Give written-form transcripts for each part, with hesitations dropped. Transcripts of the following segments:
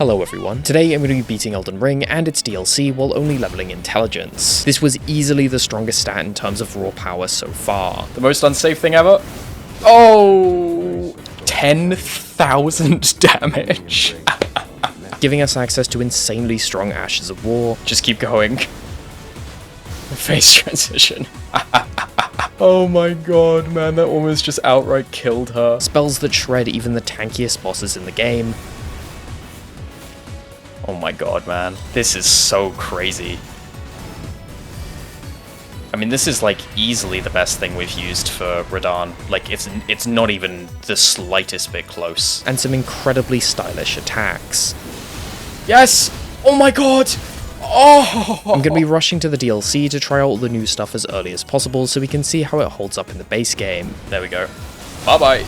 Hello everyone, today I'm going to be beating Elden Ring and its DLC while only leveling intelligence. This was easily the strongest stat in terms of raw power so far. The most unsafe thing ever? Oh! 10,000 damage. Giving us access to insanely strong Ashes of War. Just keep going. Face transition. Oh my god, man, that almost just outright killed her. Spells that shred even the tankiest bosses in the game. Oh my god, man. This is so crazy. I mean, this is like easily the best thing we've used for Radahn. Like, it's not even the slightest bit close. And some incredibly stylish attacks. Yes! Oh my god! Oh! I'm going to be rushing to the DLC to try out all the new stuff as early as possible so we can see how it holds up in the base game. There we go. Bye-bye.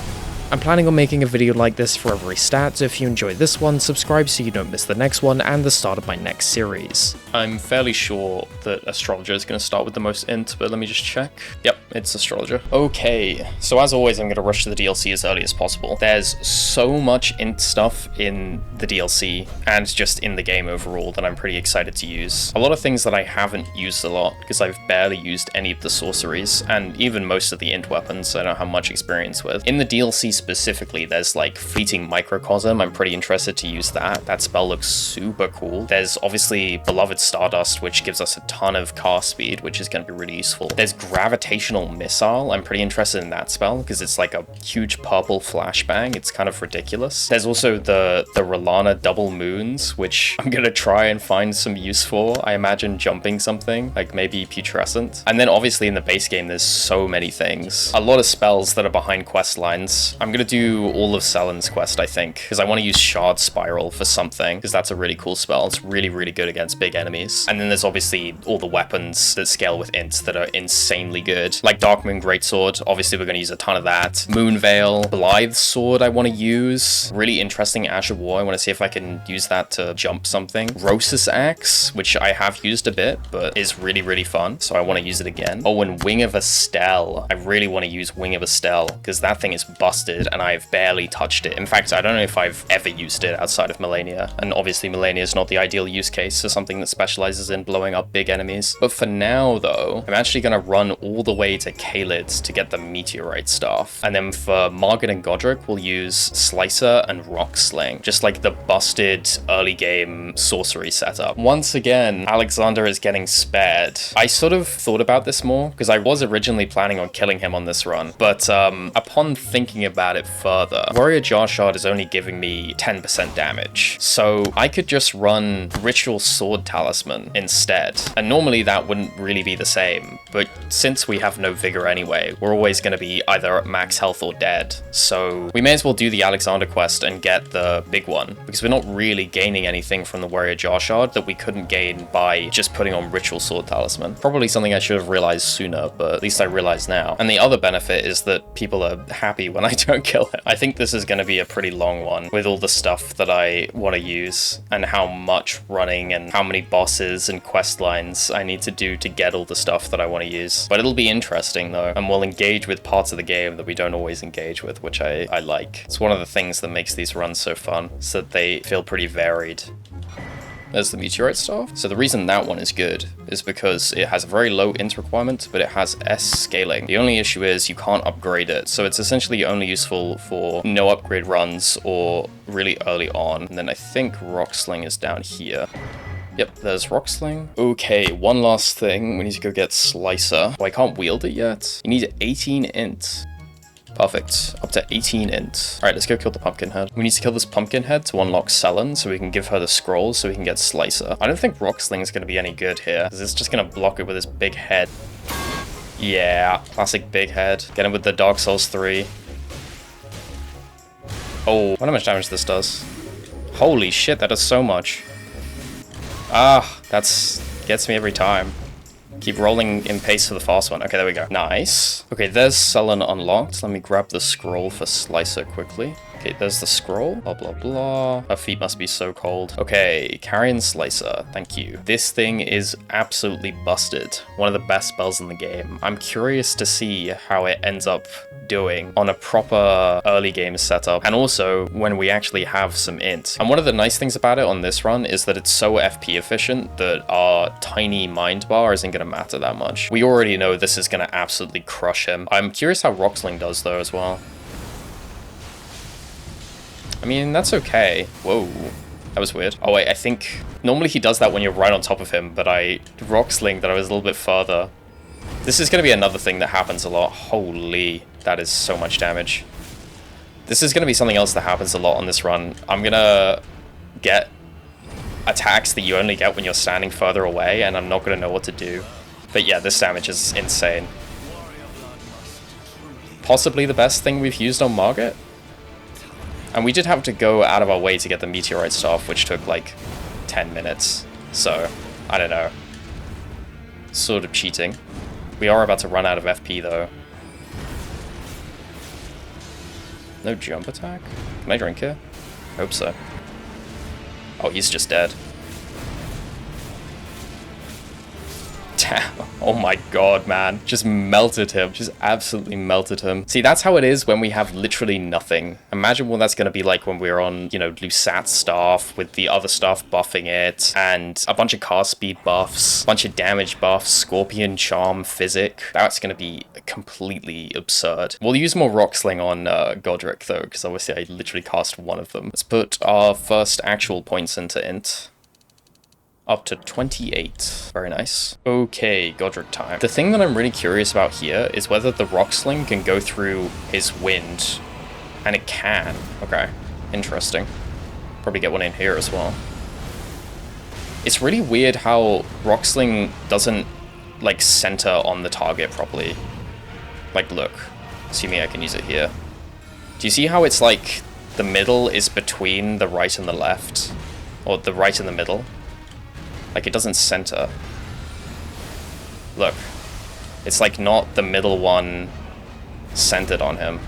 I'm planning on making a video like this for every stat, so if you enjoyed this one, subscribe so you don't miss the next one and the start of my next series. I'm fairly sure that Astrologer is going to start with the most int, but let me just check. Yep, it's Astrologer. Okay, so as always, I'm going to rush to the DLC as early as possible. There's so much int stuff in the DLC and just in the game overall that I'm pretty excited to use. A lot of things that I haven't used a lot because I've barely used any of the sorceries and even most of the int weapons I don't have much experience with. In the DLC specifically, there's like Fleeting Microcosm. I'm pretty interested to use that. That spell looks super cool. There's obviously Beloved Stardust, which gives us a ton of cast speed, which is going to be really useful. There's Gravitational Missile. I'm pretty interested in that spell because it's like a huge purple flashbang. It's kind of ridiculous. There's also the Rellana Double Moons, which I'm going to try and find some use for. I imagine jumping something, like maybe Putrescent. And then obviously in the base game, there's so many things. A lot of spells that are behind quest lines. I'm going to do all of Selen's quest, I think, because I want to use Shard Spiral for something, because that's a really cool spell. It's really, really good against big enemies. And then there's obviously all the weapons that scale with ints that are insanely good, like Darkmoon Greatsword. Obviously, we're going to use a ton of that. Moonveil, Blithe Sword I want to use. Really interesting Ash of War. I want to see if I can use that to jump something. Rosis Axe, which I have used a bit, but is really, really fun, so I want to use it again. Oh, and Wing of Astel. I really want to use Wing of Astel, because that thing is busted, and I've barely touched it. In fact, I don't know if I've ever used it outside of Malenia, and obviously Malenia is not the ideal use case for something that specializes in blowing up big enemies. But for now, though, I'm actually going to run all the way to Caelid to get the Meteorite Staff. And then for Margit and Godrick, we'll use Slicer and Rock Sling, just like the busted early game sorcery setup. Once again, Alexander is getting spared. I sort of thought about this more, because I was originally planning on killing him on this run, but upon thinking about it further, Warrior Jar Shard is only giving me 10% damage, so I could just run Ritual Sword Talisman instead, and normally that wouldn't really be the same, but since we have no vigor anyway, we're always going to be either at max health or dead, so we may as well do the Alexander quest and get the big one, because we're not really gaining anything from the Warrior Jar Shard that we couldn't gain by just putting on Ritual Sword Talisman. Probably something I should have realized sooner, but at least I realize now. And the other benefit is that people are happy when I don't kill it. I think this is going to be a pretty long one with all the stuff that I want to use and how much running and how many bosses and quest lines I need to do to get all the stuff that I want to use. But it'll be interesting though, and we'll engage with parts of the game that we don't always engage with, which I like. It's one of the things that makes these runs so fun, so that they feel pretty varied. There's the Meteorite Staff. So the reason that one is good is because it has a very low int requirement, but it has S scaling. The only issue is you can't upgrade it. So it's essentially only useful for no upgrade runs or really early on. And then I think Rock Sling is down here. Yep, there's Rock Sling. Okay, one last thing. We need to go get Slicer. Oh, I can't wield it yet. You need 18 int. Perfect. Up to 18 int. Alright, let's go kill the Pumpkinhead. We need to kill this Pumpkinhead to unlock Selen so we can give her the scroll so we can get Slicer. I don't think Rock Sling is going to be any good here, because it's just going to block it with his big head. Yeah, classic big head. Get him with the Dark Souls 3. Oh, I wonder how much damage this does. Holy shit, that does so much. Ah, that's gets me every time. Keep rolling in pace for the fast one. Okay, there we go. Nice. Okay, there's Selen unlocked. Let me grab the scroll for Slicer quickly. Okay, there's the scroll. Blah, blah, blah. Her feet must be so cold. Okay, Carrion Slicer. Thank you. This thing is absolutely busted. One of the best spells in the game. I'm curious to see how it ends up doing on a proper early game setup, and also when we actually have some int. And one of the nice things about it on this run is that it's so FP efficient that our tiny mind bar isn't going to matter that much. We already know this is going to absolutely crush him. I'm curious how Rocksling does though as well. I mean, that's okay. Whoa, that was weird. Oh wait, I think normally he does that when you're right on top of him, but I Rocksling that I was a little bit further. This is going to be another thing that happens a lot. Holy, that is so much damage. This is going to be something else that happens a lot on this run. I'm going to get attacks that you only get when you're standing further away, and I'm not going to know what to do. But yeah, this damage is insane. Possibly the best thing we've used on Margit. And we did have to go out of our way to get the meteorite staff, which took like 10 minutes. So, I don't know. Sort of cheating. We are about to run out of FP though. No jump attack? Can I drink here? Hope so. Oh, he's just dead. Oh my god, man. Just melted him. Just absolutely melted him. See, that's how it is when we have literally nothing. Imagine what that's going to be like when we're on, you know, Lusat's staff with the other stuff buffing it, and a bunch of cast speed buffs, a bunch of damage buffs, Scorpion, Charm, Physic. That's going to be completely absurd. We'll use more Rocksling on Godrick, though, because obviously I literally cast one of them. Let's put our first actual points into int. Up to 28. Very nice. Okay, Godrick time. The thing that I'm really curious about here is whether the Rocksling can go through his wind. And it can. Okay, interesting. Probably get one in here as well. It's really weird how Rocksling doesn't, like, center on the target properly. Like, look. Assuming I can use it here. Do you see how it's like the middle is between the right and the left? Or the right and the middle? Like, it doesn't center. Look. It's like not the middle one centered on him.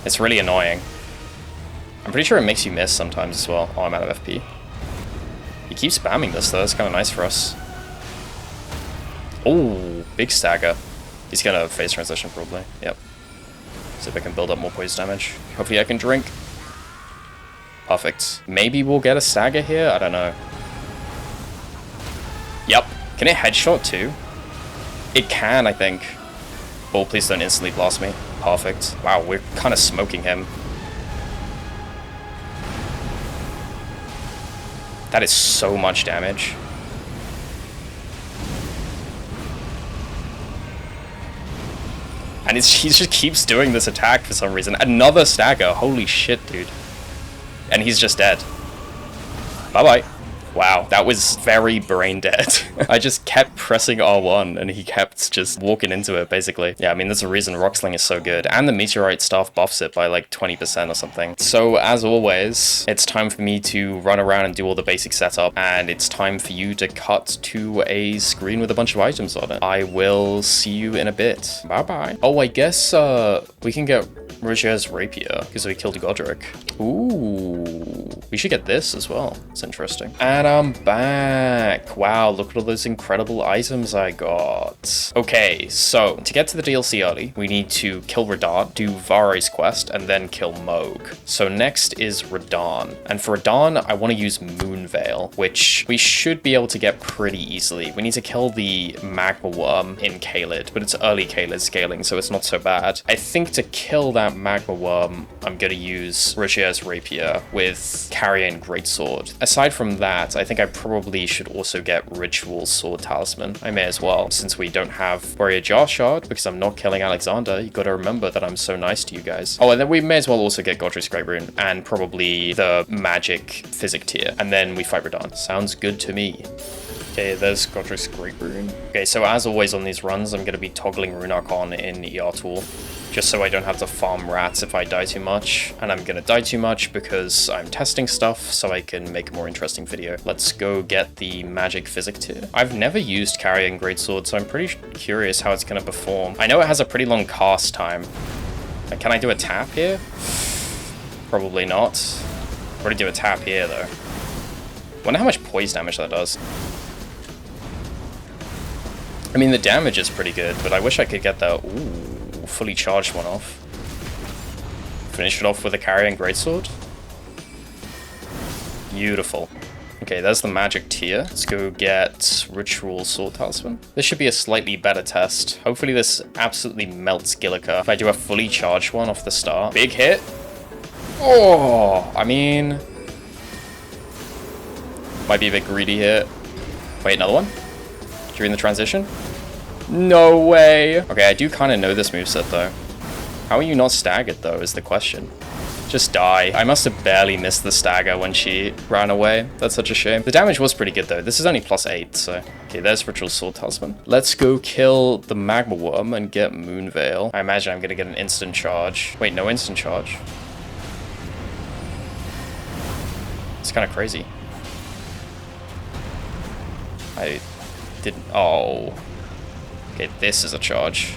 It's really annoying. I'm pretty sure it makes you miss sometimes as well. Oh, I'm out of FP. He keeps spamming this though, it's kind of nice for us. Oh, big stagger. He's gonna phase transition probably, yep. See if I can build up more poise damage. Hopefully I can drink. Perfect. Maybe we'll get a stagger here? I don't know. Yep. Can it headshot too? It can, I think. Oh, please don't instantly blast me. Perfect. Wow, we're kind of smoking him. That is so much damage. And he just keeps doing this attack for some reason. Another stagger. Holy shit, dude. And he's just dead. Bye-bye. Wow, that was very brain dead. I just kept pressing R1 and he kept just walking into it, basically. Yeah, I mean, there's a reason Rocksling is so good. And the meteorite staff buffs it by like 20% or something. So, as always, it's time for me to run around and do all the basic setup. And it's time for you to cut to a screen with a bunch of items on it. I will see you in a bit. Bye-bye. Oh, I guess we can get Roger's Rapier because we killed Godrick. Ooh, we should get this as well. It's interesting. And I'm back. Wow, look at all those incredible items I got. Okay, so to get to the DLC early, we need to kill Radahn, do Vare's quest, and then kill Mohg. So next is Radahn. And for Radahn, I want to use Moonveil, which we should be able to get pretty easily. We need to kill the Magma Wyrm in Caelid, but it's early Caelid scaling, so it's not so bad. I think to kill that Magma Wyrm, I'm going to use Roger's Rapier with Carrion Greatsword. Aside from that, I think I probably should also get Ritual Sword Talisman. I may as well, since we don't have Warrior Jar Shard, because I'm not killing Alexander. You gotta remember that I'm so nice to you guys. Oh, and then we may as well also get Godrick's Great Rune, and probably the Magic Physic tier, and then we fight Radahn. Sounds good to me. Okay, there's Godrick's Great Rune. Okay, so as always on these runs, I'm gonna be toggling Rune Archon in ER Tool, just so I don't have to farm rats if I die too much. And I'm gonna die too much because I'm testing stuff so I can make a more interesting video. Let's go get the Magic Physic tier. I've never used Carrion Greatsword, so I'm pretty curious how it's gonna perform. I know it has a pretty long cast time, And can I do a tap here? Probably not. Already do a tap here, though. Wonder how much poise damage that does. I mean, the damage is pretty good, but I wish I could get the fully charged one off. Finish it off with a carrying greatsword. Beautiful. Okay, there's the magic tier. Let's go get Ritual Sword Talisman. This should be a slightly better test. Hopefully this absolutely melts Gillica if I do a fully charged one off the start. Big hit. Oh, I mean... Might be a bit greedy here. Wait, another one? During the transition? No way! Okay, I do kind of know this moveset though. How are you not staggered though, is the question. Just die. I must have barely missed the stagger when she ran away. That's such a shame. The damage was pretty good though. This is only +8, so... Okay, there's Ritual Sword Talisman. Let's go kill the Magma Wyrm and get Moonveil. I imagine I'm gonna get an instant charge. Wait, no instant charge. It's kind of crazy. I didn't... Oh. Okay, this is a charge.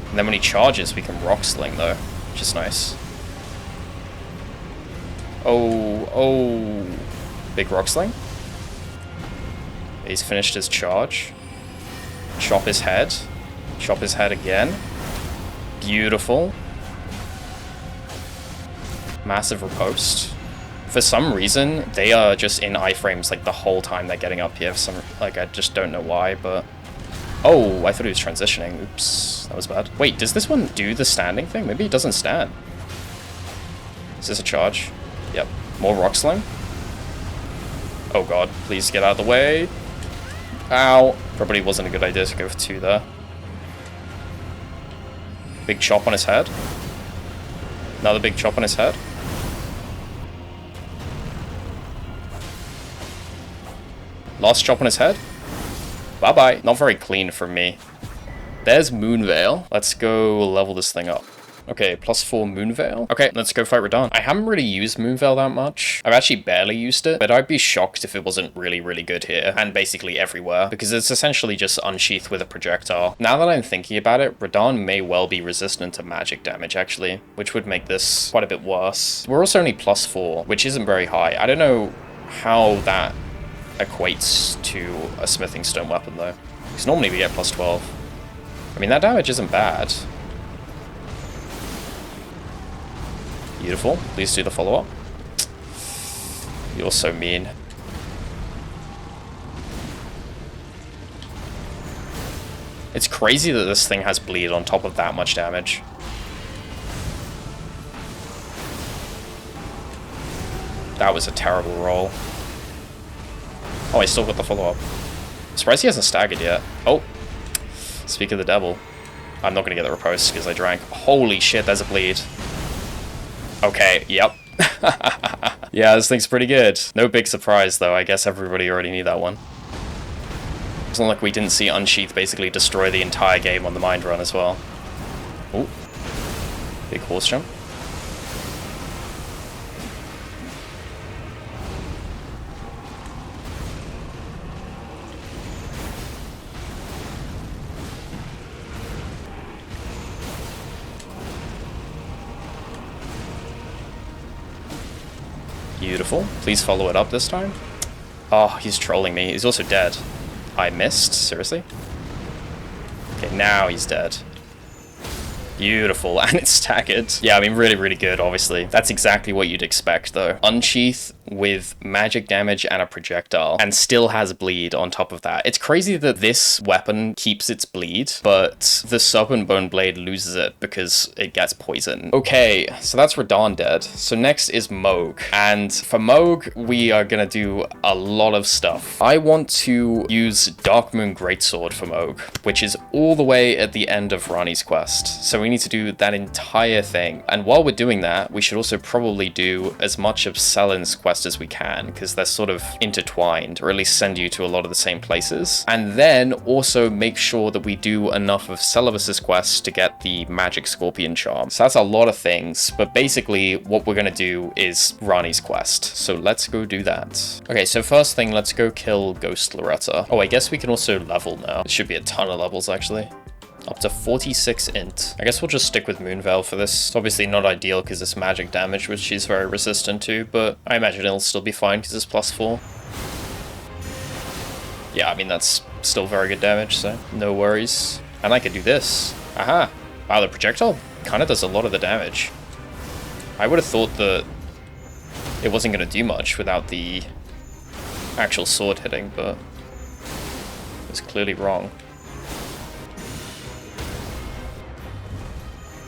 And then when he charges, we can Rock Sling though, which is nice. Oh. Big Rock Sling. He's finished his charge. Chop his head. Chop his head again. Beautiful. Massive riposte. For some reason, they are just in iframes like the whole time they're getting up here. For some, like, I just don't know why, but... Oh, I thought he was transitioning. Oops, that was bad. Wait, does this one do the standing thing? Maybe it doesn't stand. Is this a charge? Yep. More Rock Sling. Oh god, please get out of the way. Ow. Probably wasn't a good idea to go for 2 there. Big chop on his head. Another big chop on his head. Last chop on his head. Bye-bye. Not very clean from me. There's Moonveil. Let's go level this thing up. Okay, +4 Moonveil. Okay, let's go fight Radahn. I haven't really used Moonveil that much. I've actually barely used it, but I'd be shocked if it wasn't really, really good here, and basically everywhere, because it's essentially just unsheathed with a projectile. Now that I'm thinking about it, Radahn may well be resistant to magic damage, actually, which would make this quite a bit worse. We're also only +4, which isn't very high. I don't know how that equates to a smithing stone weapon, though, because normally we get +12. I mean, that damage isn't bad. Beautiful. Please do the follow-up. You're so mean. It's crazy that this thing has bleed on top of that much damage. That was a terrible roll. Oh, I still got the follow-up. I'm surprised he hasn't staggered yet. Oh. Speak of the devil. I'm not going to get the riposte because I drank. Holy shit, there's a bleed. Okay, yep. Yeah, this thing's pretty good. No big surprise, though. I guess everybody already knew that one. It's not like we didn't see Unsheath basically destroy the entire game on the Mind Run as well. Ooh. Big horse jump. Beautiful. Please follow it up this time. Oh, he's trolling me. He's also dead. I missed? Seriously? Okay, now he's dead. Beautiful, and it's staggered. Yeah, I mean, really, really good, obviously. That's exactly what you'd expect, though. Unsheath with magic damage and a projectile, and still has bleed on top of that. It's crazy that this weapon keeps its bleed, but the Serpent Bone Blade loses it because it gets poison. Okay, so that's Radahn dead. So next is Mohg, and for Mohg, we are gonna do a lot of stuff. I want to use Darkmoon Greatsword for Mohg, which is all the way at the end of Ranni's quest. So we need to do that entire thing. And while we're doing that, we should also probably do as much of Selin's quest as we can, because they're sort of intertwined, or at least send you to a lot of the same places. And then also make sure that we do enough of Celibus's quests to get the Magic Scorpion Charm. So that's a lot of things, but basically what we're gonna do is Ranni's quest. So let's go do that. Okay, so first thing, let's go kill Ghost Loretta. Oh, I guess we can also level now. It should be a ton of levels, actually. Up to 46 int. I guess we'll just stick with Moonveil for this. It's obviously not ideal because it's magic damage, which she's very resistant to, but I imagine it'll still be fine because it's +4. Yeah, I mean, that's still very good damage, so no worries. And I could do this. Aha! Wow, the projectile kind of does a lot of the damage. I would have thought that it wasn't going to do much without the actual sword hitting, but I was clearly wrong.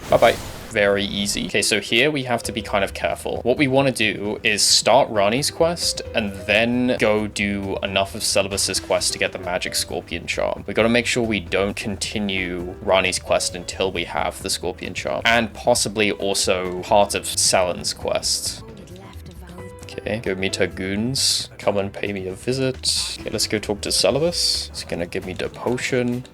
Bye-bye. Very easy. Okay, so here we have to be kind of careful. What we want to do is start Ranni's quest and then go do enough of Celibus's quest to get the magic scorpion charm. We got to make sure we don't continue Ranni's quest until we have the scorpion charm, and possibly also part of Salen's quest. Okay, go meet her goons. Come and pay me a visit. Okay, let's go talk to Celibus. He's gonna give me the potion.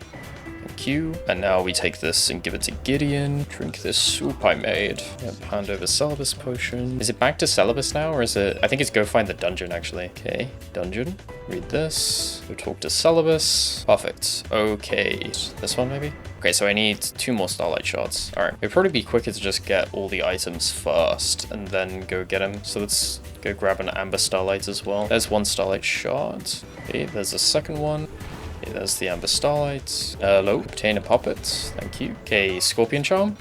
Q. And now we take this and give it to Gideon. Drink this soup I made. Yep, hand over Celibus potion. Is it back to Celibus now, or is it... I think it's go find the dungeon, actually. Okay, dungeon. Read this. Go talk to Celibus. Perfect. Okay. This one, maybe? Okay, so I need 2 more Starlight Shards. Alright. It'd probably be quicker to just get all the items first and then go get them. So let's go grab an Amber Starlight as well. There's 1 Starlight Shard. Okay, there's a second one. Okay, there's the Amber Starlight. Hello, obtain a puppet. Thank you. Okay, Scorpion Charm.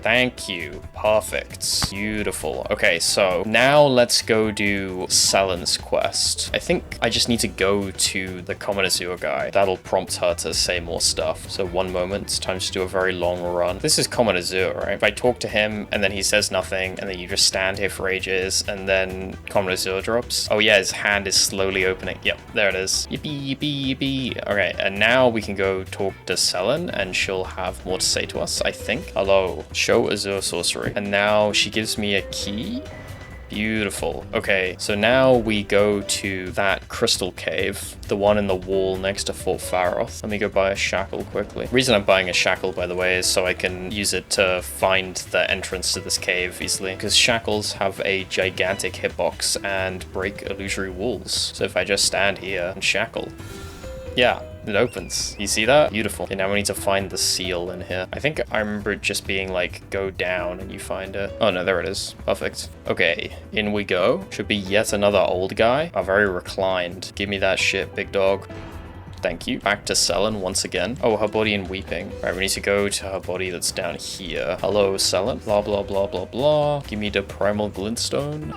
Thank you. Perfect. Beautiful. Okay, so now let's go do Salen's quest. I think I just need to go to the Common Azure guy. That'll prompt her to say more stuff. So 1 moment. Time to do a very long run. This is Common Azure, right? If I talk to him and then he says nothing and then you just stand here for ages and then Common Azure drops. Oh yeah, his hand is slowly opening. Yep, there it is. Yippee, yippee, yippee. Okay, and now we can go talk to Selen and she'll have more to say to us, I think. Hello. Show Azure Sorcery. And now she gives me a key. Beautiful. Okay, so now we go to that crystal cave, the one in the wall next to Fort Faroth. Let me go buy a shackle quickly. The reason I'm buying a shackle, by the way, is so I can use it to find the entrance to this cave easily, because shackles have a gigantic hitbox and break illusory walls. So if I just stand here and shackle, yeah, it opens. You see that? Beautiful. Okay, now we need to find the seal in here. I think I remember it just being like, go down and you find it. Oh no, there it is. Perfect. Okay, in we go. Should be yet another old guy. Oh, very reclined. Give me that shit, big dog. Thank you. Back to Selen once again. Oh, her body in weeping. Right, we need to go to her body that's down here. Hello, Selen. Blah, blah, blah, blah, blah. Give me the primal glintstone.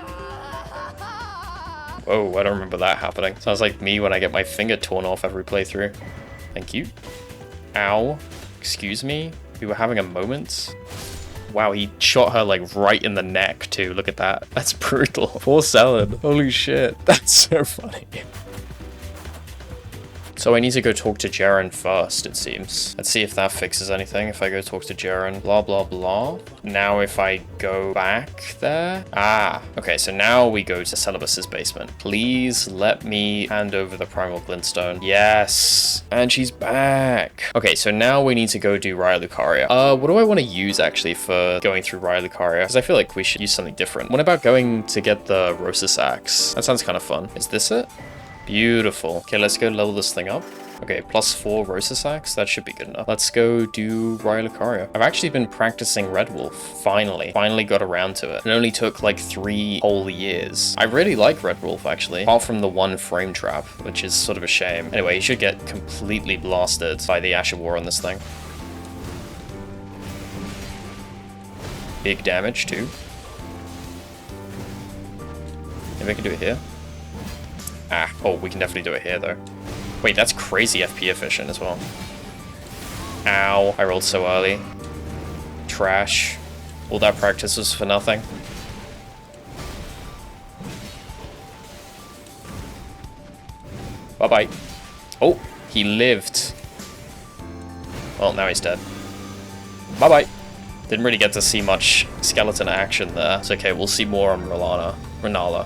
Oh, I don't remember that happening. Sounds like me when I get my finger torn off every playthrough. Thank you. Ow. Excuse me? We were having a moment. Wow, he shot her like right in the neck too. Look at that. That's brutal. Poor Selen. Holy shit. That's so funny. So I need to go talk to Jaren first, it seems. Let's see if that fixes anything. If I go talk to Jaren, blah, blah, blah. Now if I go back there. Ah, okay, so now we go to Celibus's basement. Please let me hand over the primal glintstone. Yes, and she's back. Okay, so now we need to go do Raya Lucaria. What do I want to use actually for going through Raya Lucaria? Because I feel like we should use something different. What about going to get the Rosasax? That sounds kind of fun. Is this it? Beautiful. Okay, let's go level this thing up. Okay, +4 Rosasax. That should be good enough. Let's go do Raya Lucaria. I've actually been practicing Red Wolf. Finally got around to it. It only took like 3 whole years. I really like Red Wolf, actually. Apart from the 1 frame trap, which is sort of a shame. Anyway, you should get completely blasted by the Ash of War on this thing. Big damage, too. Maybe I can do it here. Ah, oh, we can definitely do it here, though. Wait, that's crazy FP efficient as well. Ow, I rolled so early. Trash. All that practice was for nothing. Bye-bye. Oh, he lived. Well, now he's dead. Bye-bye. Didn't really get to see much skeleton action there. It's okay, we'll see more on Rennala.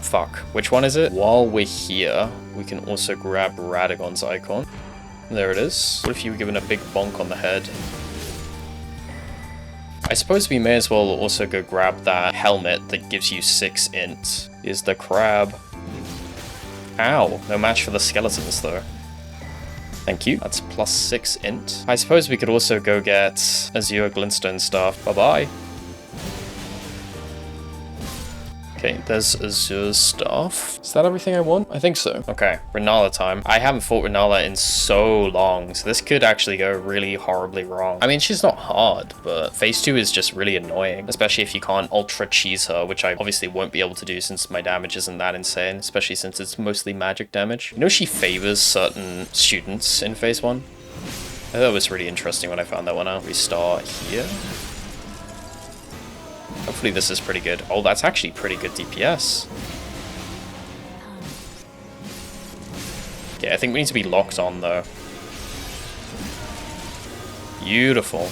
Fuck. Which one is it? While we're here, we can also grab Radagon's icon. There it is. What if you were given a big bonk on the head? I suppose we may as well also go grab that helmet that gives you 6 int. Is the crab. Ow. No match for the skeletons, though. Thank you. That's +6 int. I suppose we could also go get Azure Glintstone Staff. Bye-bye. Okay, there's Azure's Staff. Is that everything I want? I think so. Okay, Rennala time. I haven't fought Rennala in so long, so this could actually go really horribly wrong. I mean, she's not hard, but phase 2 is just really annoying, especially if you can't ultra cheese her, which I obviously won't be able to do since my damage isn't that insane, especially since it's mostly magic damage. You know, she favors certain students in phase 1. I thought that was really interesting when I found that one out. We start here. Hopefully this is pretty good. Oh, that's actually pretty good DPS. Yeah, I think we need to be locked on, though. Beautiful.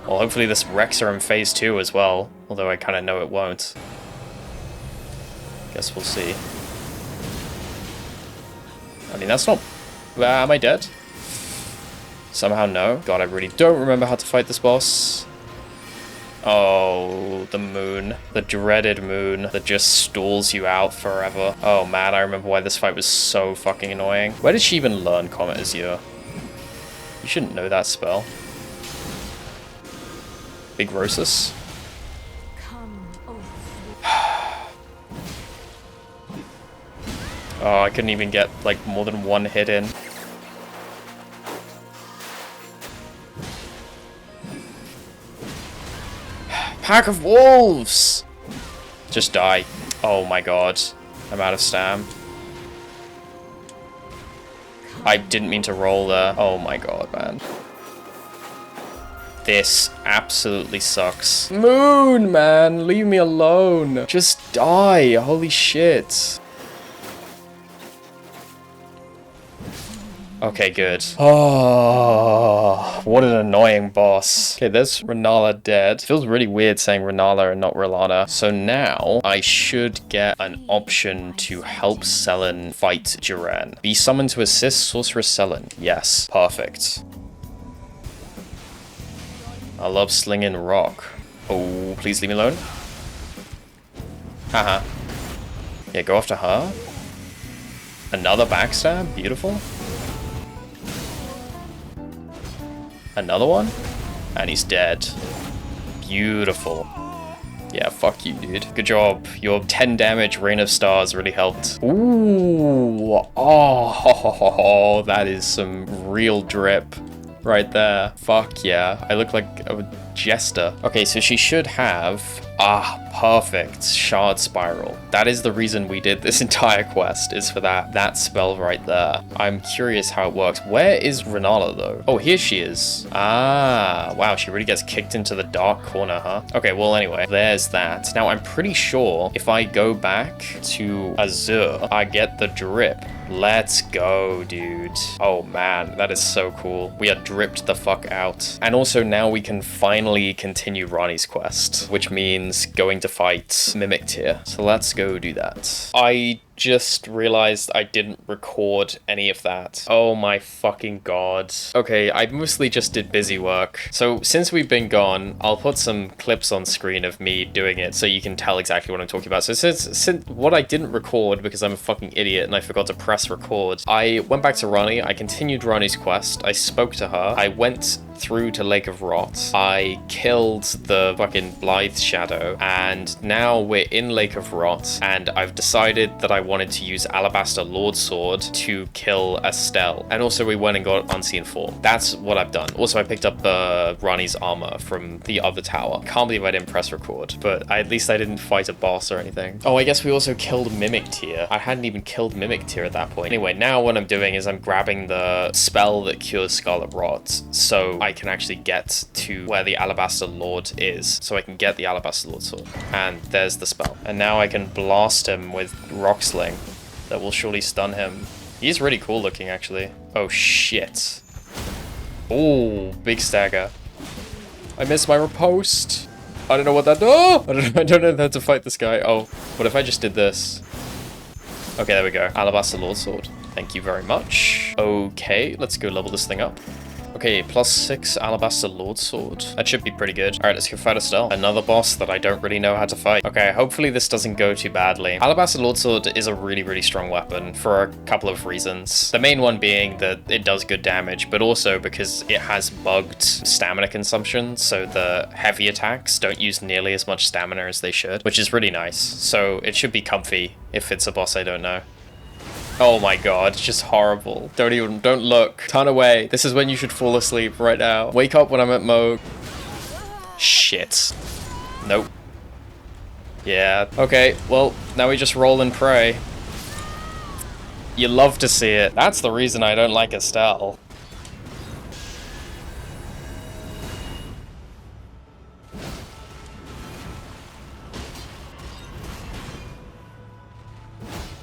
Well, hopefully this wrecks her in phase 2 as well, although I kind of know it won't. Guess we'll see. I mean, that's not... am I dead? Somehow no. God, I really don't remember how to fight this boss. Oh, the moon. The dreaded moon that just stalls you out forever. Oh man, I remember why this fight was so fucking annoying. Where did she even learn Comet Azure? You shouldn't know that spell. Big Rosus. Oh, I couldn't even get like more than one hit in. Pack of wolves! Just die. Oh my god. I'm out of stam. I didn't mean to roll there. Oh my god, man. This absolutely sucks. Moon, man! Leave me alone! Just die! Holy shit. Okay, good. Oh, what an annoying boss. Okay, there's Rennala dead. Feels really weird saying Rennala and not Rellana. So now I should get an option to help Sellen fight Duran. Be summoned to assist Sorceress Sellen. Yes, perfect. I love slinging rock. Oh, please leave me alone. Haha. Yeah, go after her. Another backstab. Beautiful. Another one? And he's dead. Beautiful. Yeah, fuck you, dude. Good job. Your 10 damage Rain of Stars really helped. Ooh. Oh, that is some real drip right there. Fuck yeah. I look like a jester. Okay, so she should have... perfect. Shard Spiral. That is the reason we did this entire quest, is for that spell right there. I'm curious how it works. Where is Rennala, though? Oh, here she is. Wow, she really gets kicked into the dark corner, huh? Okay, well, anyway, there's that. Now, I'm pretty sure if I go back to Azure, I get the drip. Let's go, dude. Oh, man, that is so cool. We are dripped the fuck out. And also, now we can finally continue Ranni's quest, which means going to fight Mimic Tier. So let's go do that. I just realized I didn't record any of that. Oh my fucking god. Okay, I mostly just did busy work. So since we've been gone, I'll put some clips on screen of me doing it so you can tell exactly what I'm talking about. So since what I didn't record because I'm a fucking idiot and I forgot to press record, I went back to Ranni, I continued Ranni's quest, I spoke to her, I went through to Lake of Rot, I killed the fucking Blithe Shadow, and now we're in Lake of Rot, and I've decided that I wanted to use Alabaster Lordsword to kill Astel. And also we went and got Unseen Form. That's what I've done. Also, I picked up Ranni's armor from the other tower. Can't believe I didn't press record, but at least I didn't fight a boss or anything. Oh, I guess we also killed Mimic Tier. I hadn't even killed Mimic Tier at that point. Anyway, now what I'm doing is I'm grabbing the spell that cures Scarlet Rot, so I can actually get to where the Alabaster Lord is. So I can get the Alabaster Lord sword. And there's the spell. And now I can blast him with Rock Sling. That will surely stun him. He's really cool looking, actually. Oh, shit. Oh, big stagger. I missed my riposte. I don't know what that... Oh! I don't know how to fight this guy. Oh, what if I just did this? Okay, there we go. Alabaster Lord Sword. Thank you very much. Okay, let's go level this thing up. Okay, +6 Alabaster Lordsword. That should be pretty good. Alright, let's go fight Astel. Another boss that I don't really know how to fight. Okay, hopefully this doesn't go too badly. Alabaster Lordsword is a really, really strong weapon for a couple of reasons. The main one being that it does good damage, but also because it has bugged stamina consumption, so the heavy attacks don't use nearly as much stamina as they should, which is really nice. So it should be comfy if it's a boss I don't know. Oh my god, it's just horrible. Don't look. Turn away. This is when you should fall asleep right now. Wake up when I'm at Mohg. Shit. Nope. Yeah. Okay, well, now we just roll and pray. You love to see it. That's the reason I don't like Astel.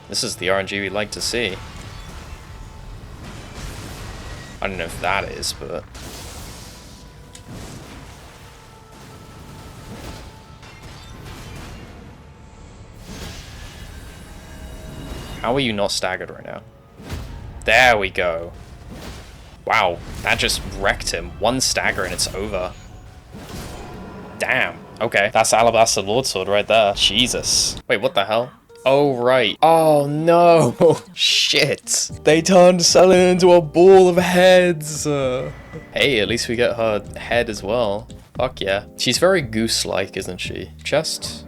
This is the RNG we like to see. I don't know if that is, but... How are you not staggered right now? There we go. Wow, that just wrecked him. One stagger and it's over. Damn. Okay, that's Alabaster Lordsword right there. Jesus. Wait, what the hell? Oh, right. Oh, no. Shit. They turned Selin into a ball of heads. Hey, at least we get her head as well. Fuck yeah. She's very goose-like, isn't she? Chest.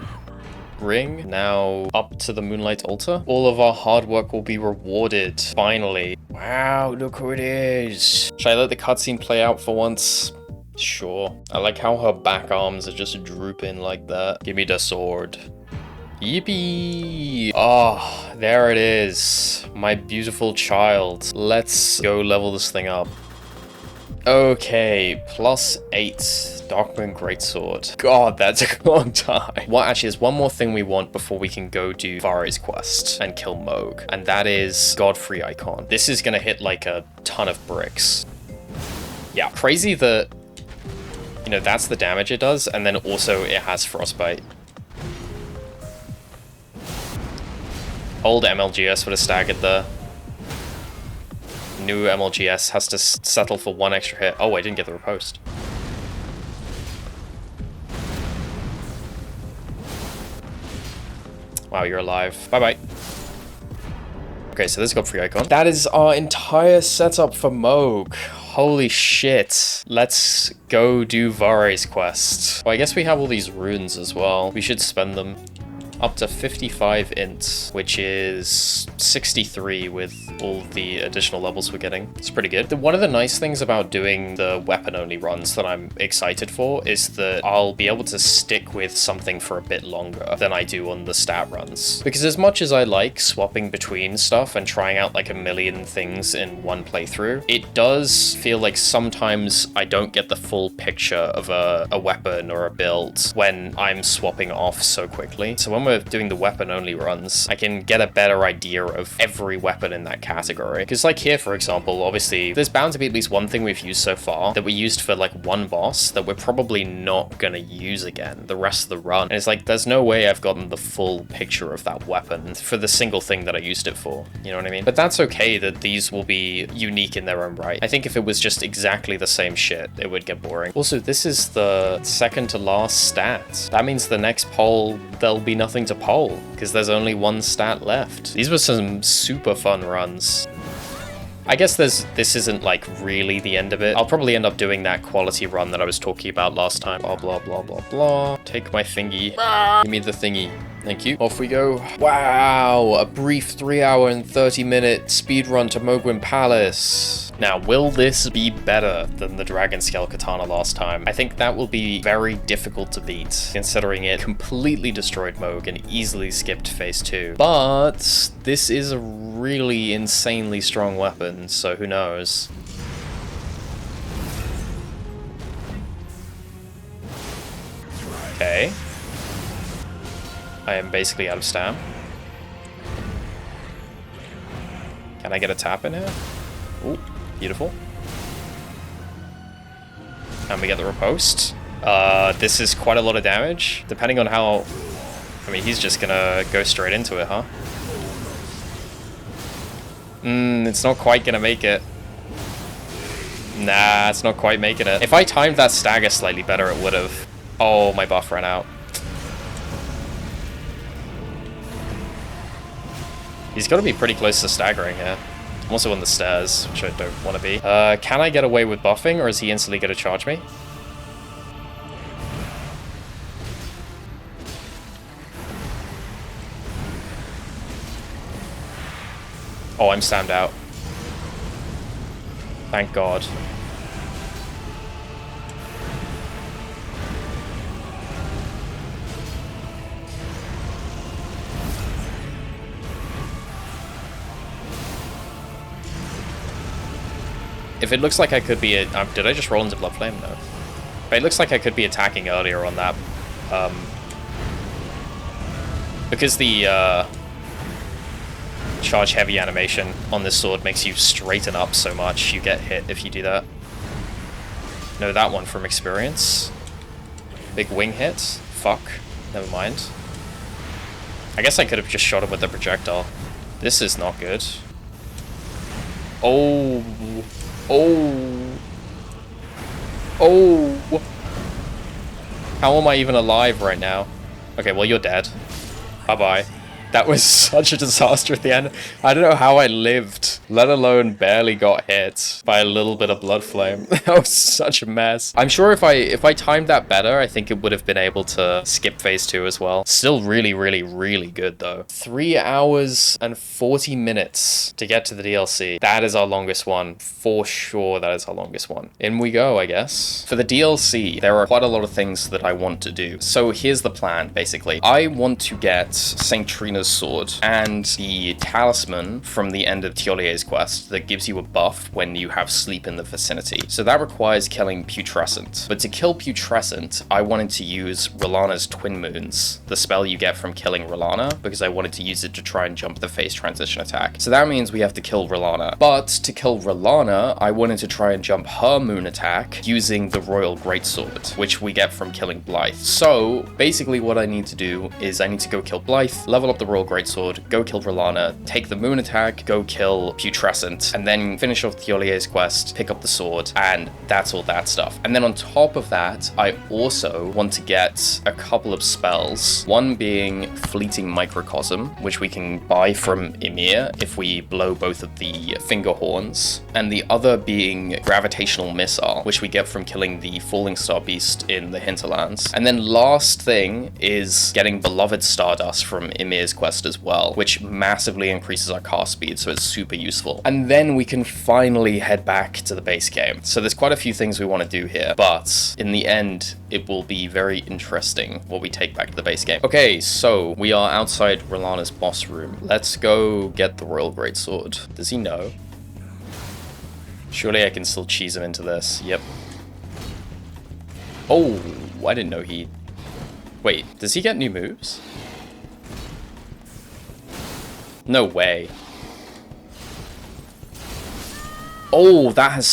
Ring. Now up to the Moonlight Altar. All of our hard work will be rewarded. Finally. Wow, look who it is. Should I let the cutscene play out for once? Sure. I like how her back arms are just drooping like that. Give me the sword. Yippee! Oh, there it is. My beautiful child. Let's go level this thing up. Okay, +8 Darkmoon Greatsword. God, that took a long time. Well, actually, there's one more thing we want before we can go do Vare's quest and kill Mohg, and that is Godfrey icon. This is gonna hit like a ton of bricks. Yeah, crazy that, you know, that's the damage it does, and then also it has Frostbite. Old MLGS would have staggered there. New MLGS has to settle for one extra hit. Oh, I didn't get the riposte. Wow, you're alive. Bye-bye. Okay, so this is Godfrey icon. That is our entire setup for Mohg. Holy shit. Let's go do Vare's quest. Well, I guess we have all these runes as well. We should spend them. Up to 55 int, which is 63 with all the additional levels we're getting. It's pretty good. One of the nice things about doing the weapon-only runs that I'm excited for is that I'll be able to stick with something for a bit longer than I do on the stat runs. Because as much as I like swapping between stuff and trying out like a million things in one playthrough, it does feel like sometimes I don't get the full picture of a weapon or a build when I'm swapping off so quickly. So when we're doing the weapon only runs, I can get a better idea of every weapon in that category. Because like here, for example, obviously there's bound to be at least one thing we've used so far that we used for like one boss that we're probably not gonna use again the rest of the run. And it's like, there's no way I've gotten the full picture of that weapon for the single thing that I used it for. You know what I mean? But that's okay that these will be unique in their own right. I think if it was just exactly the same shit, it would get boring. Also, this is the second to last stat. That means the next poll, there'll be nothing to poll because there's only one stat left. These were some super fun runs. I guess this isn't like really the end of it. I'll probably end up doing that quality run that I was talking about last time. Blah, blah, blah, blah, blah. Take my thingy. Give me the thingy. Thank you. Off we go. Wow, a brief 3 hour and 30-minute speedrun to Mohg Palace. Now, will this be better than the Dragon Scale Katana last time? I think that will be very difficult to beat, considering it completely destroyed Mohg and easily skipped phase 2. But this is a really insanely strong weapon, so who knows? Okay. I am basically out of stam. Can I get a tap in here? Ooh, beautiful. And we get the riposte. This is quite a lot of damage, depending on how... I mean, he's just gonna go straight into it, huh? It's not quite gonna make it. Nah, it's not quite making it. If I timed that stagger slightly better, it would have. Oh, my buff ran out. He's got to be pretty close to staggering here. I'm also on the stairs, which I don't want to be. Can I get away with buffing, or is he instantly going to charge me? Oh, I'm stammed out. Thank God. If it looks like I could be... did I just roll into Blood Flame? No. But it looks like I could be attacking earlier on that. Because the charge heavy animation on this sword makes you straighten up so much, you get hit if you do that. Know that one from experience. Big wing hit. Fuck. Never mind. I guess I could have just shot him with the projectile. This is not good. Oh... Oh. Oh. How am I even alive right now? Okay, well, you're dead. Bye-bye. That was such a disaster at the end. I don't know how I lived, let alone barely got hit by a little bit of blood flame. That was such a mess. I'm sure if I timed that better, I think it would have been able to skip phase 2 as well. Still really, really, really good though. 3 hours and 40 minutes to get to the DLC. That is our longest one. For sure, that is our longest one. In we go, I guess. For the DLC, there are quite a lot of things that I want to do. So here's the plan, basically. I want to get St. Trina's sword and the talisman from the end of Thiolier's quest that gives you a buff when you have sleep in the vicinity. So that requires killing Putrescent. But to kill Putrescent, I wanted to use Rellana's Twin Moons, the spell you get from killing Rellana, because I wanted to use it to try and jump the phase transition attack. So that means we have to kill Rellana. But to kill Rellana, I wanted to try and jump her moon attack using the Royal Greatsword, which we get from killing Blythe. So basically what I need to do is I need to go kill Blythe, level up the Royal Greatsword, go kill Rellana, take the moon attack, go kill Putrescent, and then finish off Thiolier's quest, pick up the sword, and that's all that stuff. And then on top of that, I also want to get a couple of spells, one being Fleeting Microcosm, which we can buy from Ymir if we blow both of the finger horns, and the other being Gravitational Missile, which we get from killing the Fallingstar Beast in the Hinterlands. And then last thing is getting Beloved Stardust from Ymir's quest as well, which massively increases our cast speed, so it's super useful. And then we can finally head back to the base game. So there's quite a few things we want to do here, but in the end, it will be very interesting what we take back to the base game. Okay, so we are outside Rellana's boss room. Let's go get the Royal Greatsword. Does he know? Surely I can still cheese him into this. Yep. Oh, I didn't know he... Wait, does he get new moves? No way. Oh, that is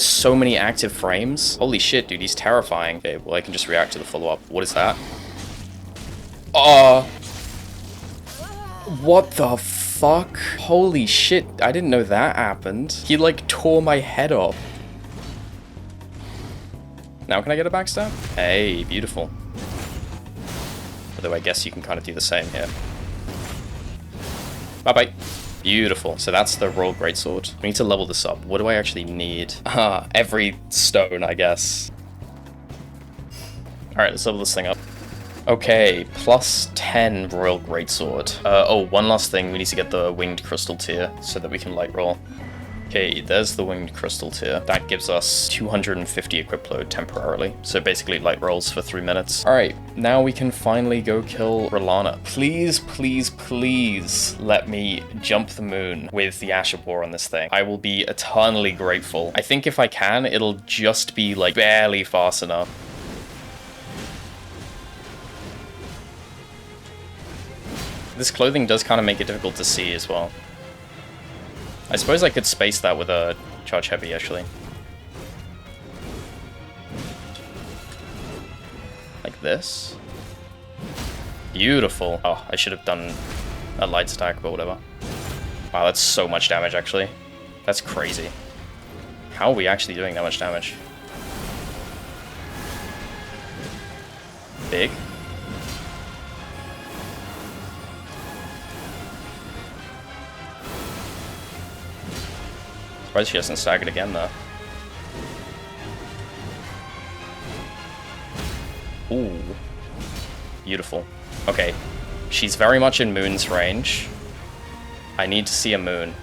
so many active frames. Holy shit, dude, he's terrifying. Okay, well, I can just react to the follow-up. What is that? What the fuck? Holy shit, I didn't know that happened. He, like, tore my head off. Now can I get a backstab? Hey, beautiful. Although I guess you can kind of do the same here. Bye-bye. Beautiful. So that's the Royal Greatsword. We need to level this up. What do I actually need? Every stone, I guess. Alright, let's level this thing up. Okay, plus 10 Royal Greatsword. Oh, one last thing. We need to get the Winged Crystal tier so that we can light roll. Okay, there's the Winged Crystal tier. That gives us 250 equip load temporarily. So basically light rolls for 3 minutes. Alright, now we can finally go kill Rellana. Please, please, please let me jump the moon with the Asher Boar on this thing. I will be eternally grateful. I think if I can, it'll just be like barely fast enough. This clothing does kind of make it difficult to see as well. I suppose I could space that with a charge heavy, actually. Like this. Beautiful. Oh, I should have done a light stack, but whatever. Wow, that's so much damage, actually. That's crazy. How are we actually doing that much damage? Big. Surprised she hasn't staggered again, though. Ooh. Beautiful. Okay. She's very much in Moon's range. I need to see a moon.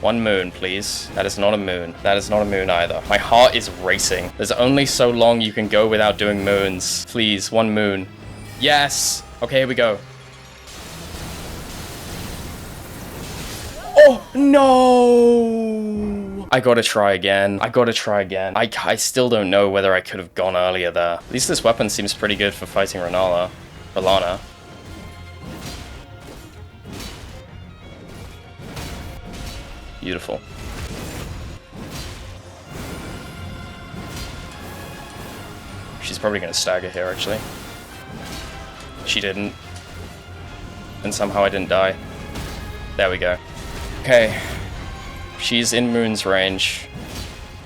One moon, please. That is not a moon. That is not a moon either. My heart is racing. There's only so long you can go without doing moons. Please, one moon. Yes! Okay, here we go. Oh, no! I gotta try again. I gotta try again. I still don't know whether I could have gone earlier there. At least this weapon seems pretty good for fighting Rellana. Beautiful. She's probably gonna stagger here, actually. She didn't. And somehow I didn't die. There we go. Okay. She's in Moon's range.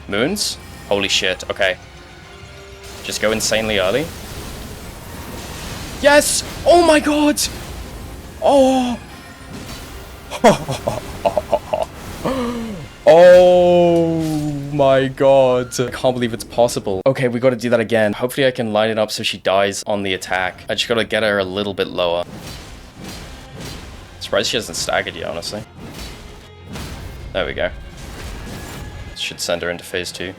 Moons? Holy shit, okay. Just go insanely early. Yes! Oh my god! Oh! Oh my god. I can't believe it's possible. Okay, we gotta do that again. Hopefully I can line it up so she dies on the attack. I just gotta get her a little bit lower. Surprised she hasn't staggered yet, honestly. There we go. Should send her into phase 2.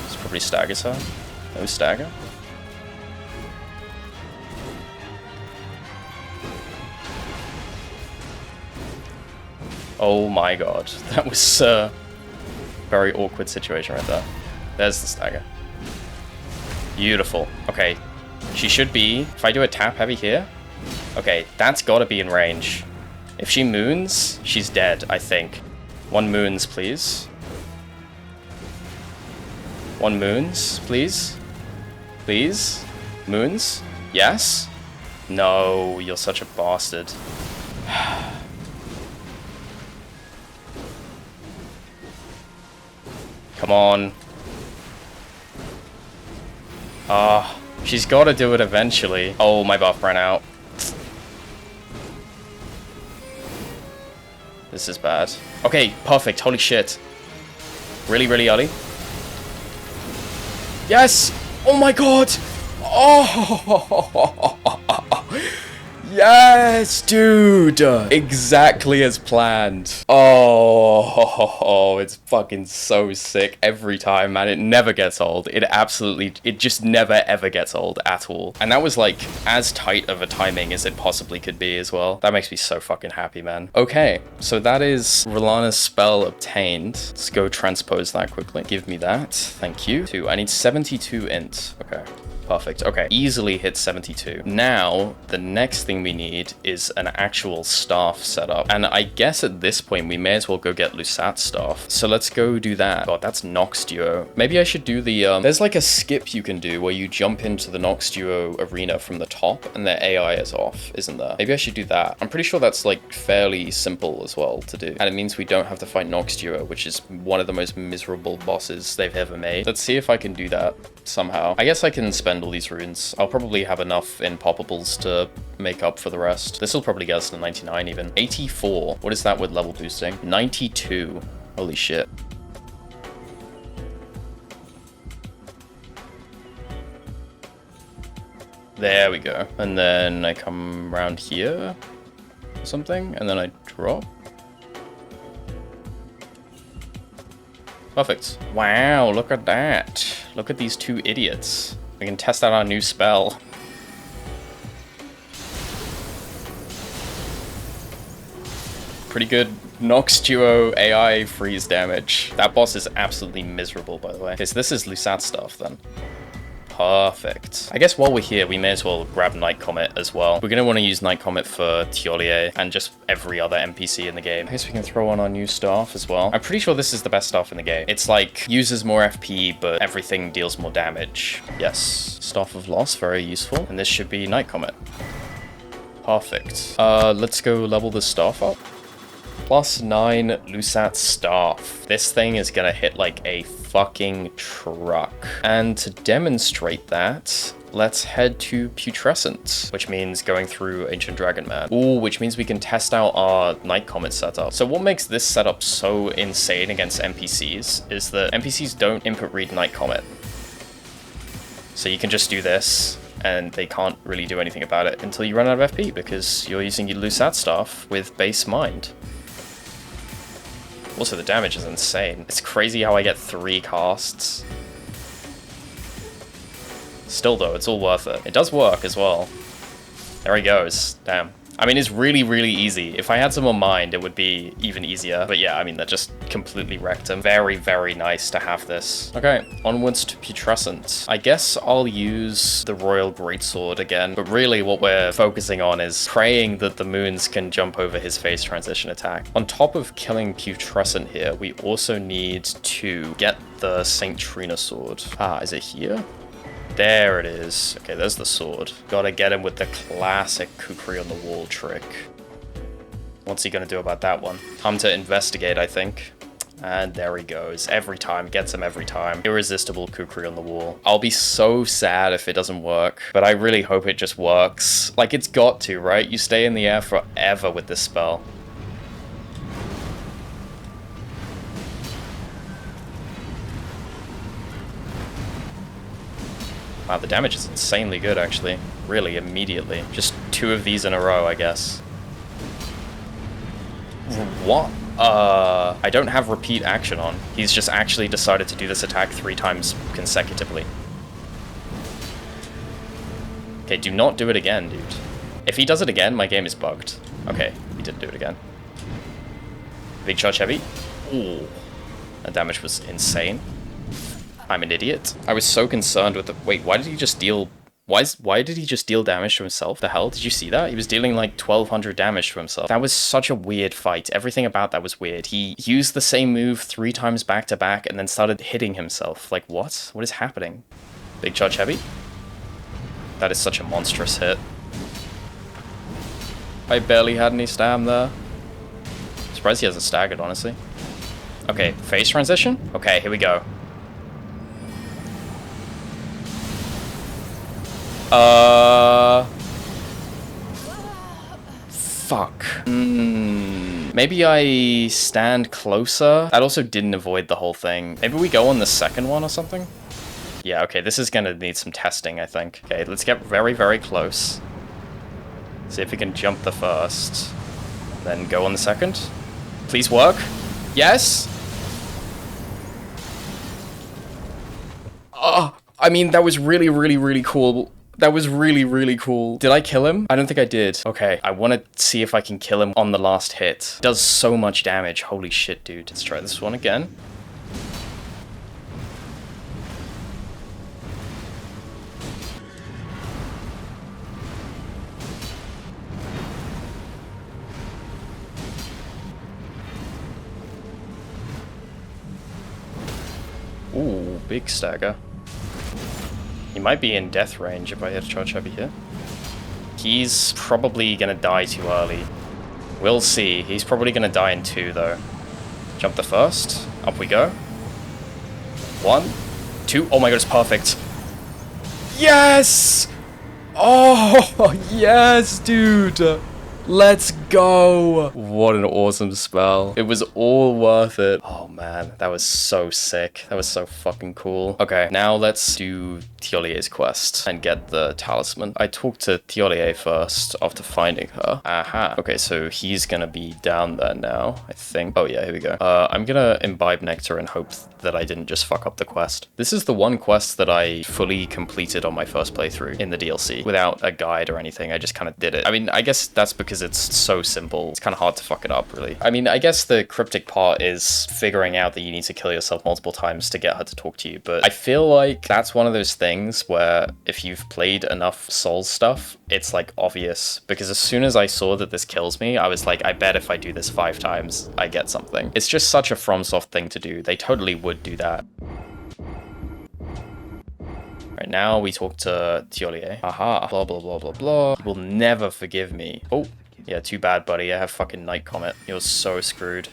This probably staggers her. No stagger. Oh my god. That was a very awkward situation right there. There's the stagger. Beautiful. Okay. She should be... If I do a tap heavy here... Okay, that's gotta be in range. If she moons, she's dead, I think. One moons, please. One moons, please. Please? Moons? Yes? No, you're such a bastard. Come on. She's gotta do it eventually. Oh, my buff ran out. This is bad. Okay, perfect. Holy shit. Really, really early. Yes! Oh my god! Oh! Yes, dude! Exactly as planned. Oh, it's fucking so sick every time, man. It never gets old. It just never ever gets old at all. And that was like as tight of a timing as it possibly could be as well. That makes me so fucking happy, man. Okay, so that is Rellana's spell obtained. Let's go transpose that quickly. Give me that. Thank you. I need 72 int. Okay. Perfect. Okay. Easily hit 72. Now, the next thing we need is an actual staff setup. And I guess at this point, we may as well go get Lusat's staff. So let's go do that. God, that's Nox Duo. Maybe I should do the, there's like a skip you can do where you jump into the Nox Duo arena from the top and their AI is off, isn't there? Maybe I should do that. I'm pretty sure that's like fairly simple as well to do. And it means we don't have to fight Nox Duo, which is one of the most miserable bosses they've ever made. Let's see if I can do that somehow. I guess I can spend all these runes. I'll probably have enough in poppables to make up for the rest. This will probably get us to 99 even. 84. What is that with level boosting? 92. Holy shit. There we go. And then I come around here or something, and then I drop. Perfect. Wow, look at that. Look at these two idiots. We can test out our new spell. Pretty good Nox Duo AI freeze damage. That boss is absolutely miserable, by the way. Okay, so this is Lusat stuff then. Perfect. I guess while we're here, we may as well grab Night Comet as well. We're going to want to use Night Comet for Tiolier and just every other NPC in the game. I guess we can throw on our new staff as well. I'm pretty sure this is the best staff in the game. It's like, uses more FP, but everything deals more damage. Yes. Staff of Loss, very useful. And this should be Night Comet. Perfect. Let's go level the staff up. +9 Lusat staff. This thing is gonna hit like a fucking truck. And to demonstrate that, let's head to Putrescent, which means going through Ancient Dragon Man. Ooh, which means we can test out our Night Comet setup. So what makes this setup so insane against NPCs is that NPCs don't input read Night Comet. So you can just do this, and they can't really do anything about it until you run out of FP, because you're using your Lusat staff with base mind. Also, the damage is insane. It's crazy how I get 3 casts. Still though, it's all worth it. It does work as well. There he goes. Damn. I mean, it's really, really easy. If I had some more mind, it would be even easier. But yeah, I mean, that just completely wrecked him. Very, very nice to have this. Okay, onwards to Putrescent. I guess I'll use the Royal Greatsword again. But really what we're focusing on is praying that the moons can jump over his phase transition attack. On top of killing Putrescent here, we also need to get the Saint Trina sword. Ah, is it here? There it is. Okay, there's the sword. Gotta get him with the classic kukri on the wall trick. What's he gonna do about that one? Time to investigate, I think. And there he goes. Every time. Gets him every time. Irresistible kukri on the wall. I'll be so sad if it doesn't work, but I really hope it just works. Like, it's got to, right? You stay in the air forever with this spell. Wow, the damage is insanely good, actually. Really, immediately. Just 2 of these in a row, I guess. What? I don't have repeat action on. He's just actually decided to do this attack 3 times consecutively. Okay, do not do it again, dude. If he does it again, my game is bugged. Okay, he didn't do it again. Big charge heavy. Ooh. That damage was insane. I'm an idiot. I was so concerned with the... Wait, why did he just deal... Why did he just deal damage to himself? The hell? Did you see that? He was dealing like 1200 damage to himself. That was such a weird fight. Everything about that was weird. He used the same move 3 times back to back and then started hitting himself. Like, what? What is happening? Big charge heavy? That is such a monstrous hit. I barely had any stam there. Surprised he hasn't staggered, honestly. Okay, phase transition? Okay, here we go. Fuck. Maybe I stand closer? That also didn't avoid the whole thing. Maybe we go on the second one or something? Yeah, okay, this is gonna need some testing, I think. Okay, let's get very, very close. See if we can jump the first. Then go on the second. Please work. Yes? Oh, I mean, that was really, really, really cool. That was really, really cool. Did I kill him? I don't think I did. Okay, I want to see if I can kill him on the last hit. It does so much damage. Holy shit, dude. Let's try this one again. Ooh, big stagger. He might be in death range if I hit a charge heavy here. He's probably gonna die too early. We'll see. He's probably gonna die in 2 though. Jump the first. Up we go. 1, 2. Oh my god, it's perfect. Yes! Oh, yes, dude! Let's go! What an awesome spell. It was all worth it. Oh man, that was so sick. That was so fucking cool. Okay, now let's do Thiolier's quest and get the talisman. I talked to Thiolier first after finding her. Aha. Okay, so he's gonna be down there now, I think. Oh yeah, here we go. I'm gonna imbibe nectar and hope that I didn't just fuck up the quest. This is the one quest that I fully completed on my first playthrough in the DLC without a guide or anything. I just kind of did it. I mean, I guess that's because it's so simple. It's kind of hard to fuck it up, really. I mean, I guess the cryptic part is figuring out that you need to kill yourself multiple times to get her to talk to you, but I feel like that's one of those things where if you've played enough Souls stuff, it's like obvious, because as soon as I saw that this kills me, I was like, I bet if I do this 5 times, I get something. It's just such a FromSoft thing to do. They totally would do that. Right now we talk to Tiolier. Aha, blah, blah, blah, blah, blah. He will never forgive me. Oh, yeah, too bad, buddy. I have fucking Night Comet. You're so screwed.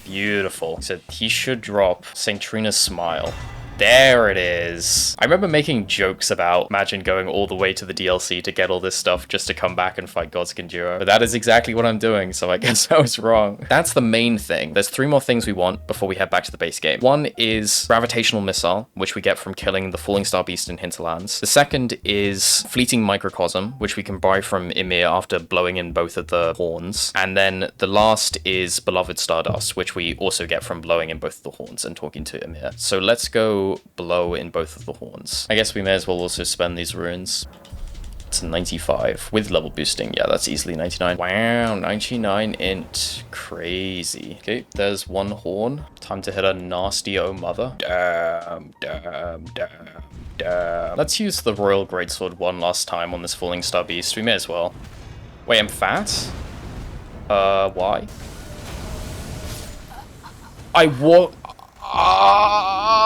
Beautiful. So he should drop St. Trina's Smile. There it is. I remember making jokes about imagine going all the way to the DLC to get all this stuff just to come back and fight Godskin Duo. But that is exactly what I'm doing, so I guess I was wrong. That's the main thing. There's 3 more things we want before we head back to the base game. One is Gravitational Missile, which we get from killing the Fallingstar Beast in Hinterlands. The second is Fleeting Microcosm, which we can buy from Ymir after blowing in both of the horns. And then the last is Beloved Stardust, which we also get from blowing in both of the horns and talking to Ymir. So let's go blow in both of the horns. I guess we may as well also spend these runes. It's 95 with level boosting. Yeah, that's easily 99. Wow, 99 int. Crazy. Okay, there's one horn. Time to hit a nasty oh mother. Damn, damn, damn, damn. Let's use the Royal Greatsword one last time on this Fallingstar Beast. We may as well. Wait, I'm fat? Why?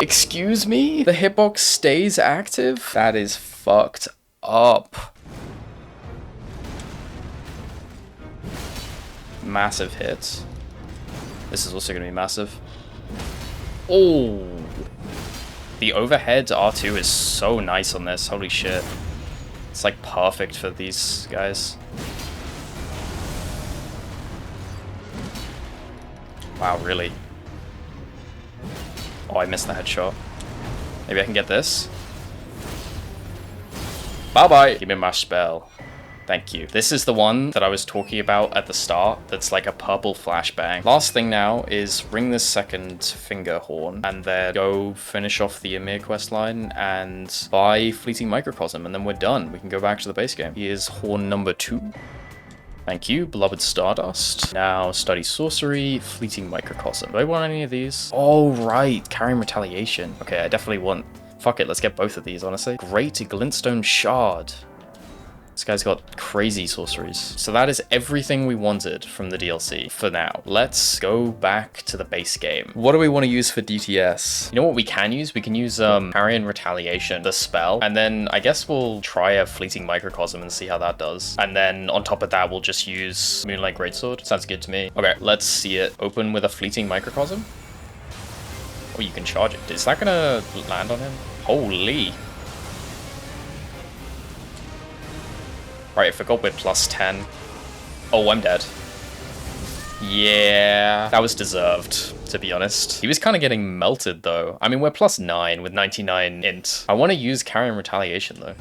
Excuse me? The hitbox stays active? That is fucked up. Massive hits. This is also going to be massive. Oh. The overhead R2 is so nice on this. Holy shit. It's like perfect for these guys. Wow, really? Oh, I missed the headshot. Maybe I can get this. Bye-bye. Give me my spell. Thank you. This is the one that I was talking about at the start that's like a purple flashbang. Last thing now is ring this second finger horn and then go finish off the Ymir questline and buy Fleeting Microcosm, and then we're done. We can go back to the base game. Here's horn number 2. Thank you, Beloved Stardust. Now, Study Sorcery, Fleeting Microcosm. Do I want any of these? Oh, right, Carrying Retaliation. Okay, I definitely want... Fuck it, let's get both of these, honestly. Great Glintstone Shard. This guy's got crazy sorceries. So that is everything we wanted from the DLC for now. Let's go back to the base game. What do we want to use for DTS? You know what we can use? We can use Carrion Retaliation, the spell, and then I guess we'll try a Fleeting Microcosm and see how that does. And then on top of that, we'll just use Moonlight Greatsword. Sounds good to me. Okay, let's see it. Open with a Fleeting Microcosm. Oh, you can charge it. Is that gonna land on him? Holy. Right, I forgot we're plus 10. Oh, I'm dead. Yeah, that was deserved, to be honest. He was kind of getting melted, though. I mean, we're plus 9 with 99 int. I want to use Carrion Retaliation, though.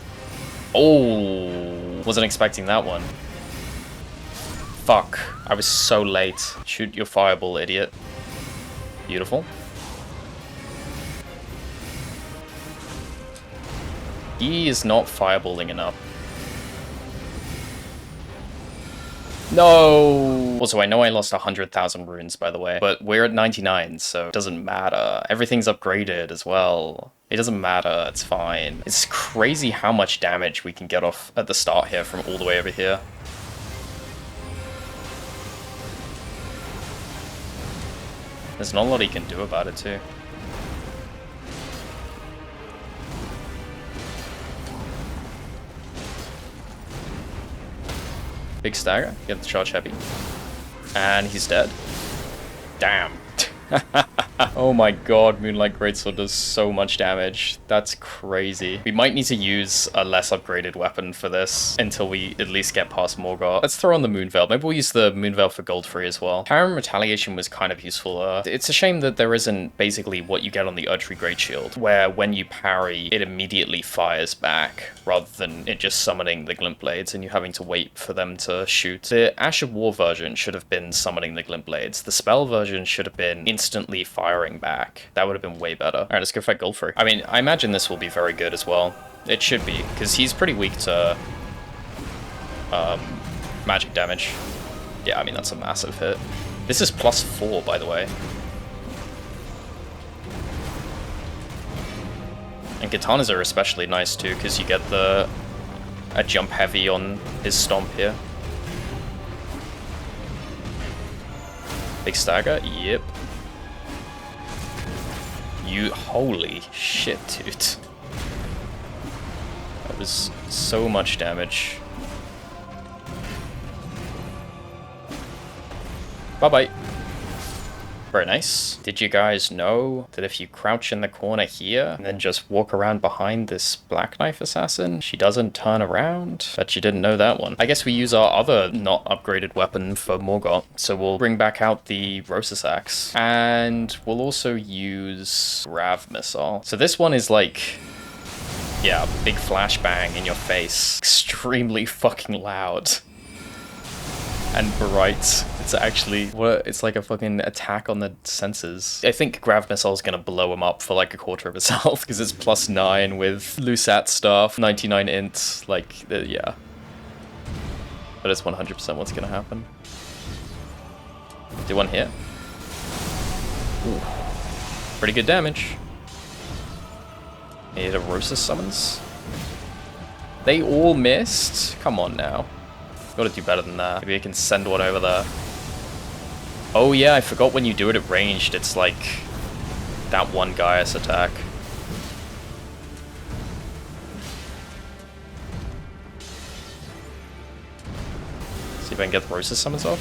Oh, wasn't expecting that one. Fuck, I was so late. Shoot your fireball, idiot. Beautiful. He is not fireballing enough. No! Also, I know I lost 100,000 runes, by the way, but we're at 99, so it doesn't matter. Everything's upgraded as well. It doesn't matter, it's fine. It's crazy how much damage we can get off at the start here from all the way over here. There's not a lot he can do about it, too. Big stagger, get the charge heavy. And he's dead. Damn. Oh my god, Moonlight Greatsword does so much damage. That's crazy. We might need to use a less upgraded weapon for this until we at least get past Morgott. Let's throw on the Moonveil. Maybe we'll use the Moonveil for Goldfrey as well. Carrion Retaliation was kind of useful. It's a shame that there isn't basically what you get on the Erdtree Great Shield, where when you parry, it immediately fires back, rather than it just summoning the Glint Blades and you having to wait for them to shoot. The Ash of War version should have been summoning the Glint Blades. The spell version should have been instantly firing back. That would have been way better. Alright, let's go fight Goldfrey. I mean, I imagine this will be very good as well. It should be, because he's pretty weak to magic damage. Yeah, I mean, that's a massive hit. This is +4, by the way. And katanas are especially nice too, because you get a jump heavy on his stomp here. Big stagger, yep. You, holy shit, dude. That was so much damage. Bye-bye. Very nice. Did you guys know that if you crouch in the corner here and then just walk around behind this Black Knife assassin, she doesn't turn around? Bet you didn't know that one. I guess we use our other not upgraded weapon for Morgott, so we'll bring back out the Protesax. And we'll also use Grav Missile. So this one is like, yeah, big flashbang in your face. Extremely fucking loud. And bright. It's actually, it's like a fucking attack on the senses. I think Grav Missile is gonna blow him up for like a quarter of his health, because it's +9 with Lusat stuff, 99 int, like, yeah. But it's 100% what's gonna happen. Do one hit. Ooh. Pretty good damage. Need a Rosa summons. They all missed? Come on now. Gotta do better than that. Maybe I can send one over there. Oh yeah, I forgot when you do it at ranged, it's like that one Gaius attack. See if I can get the Rosa summons off.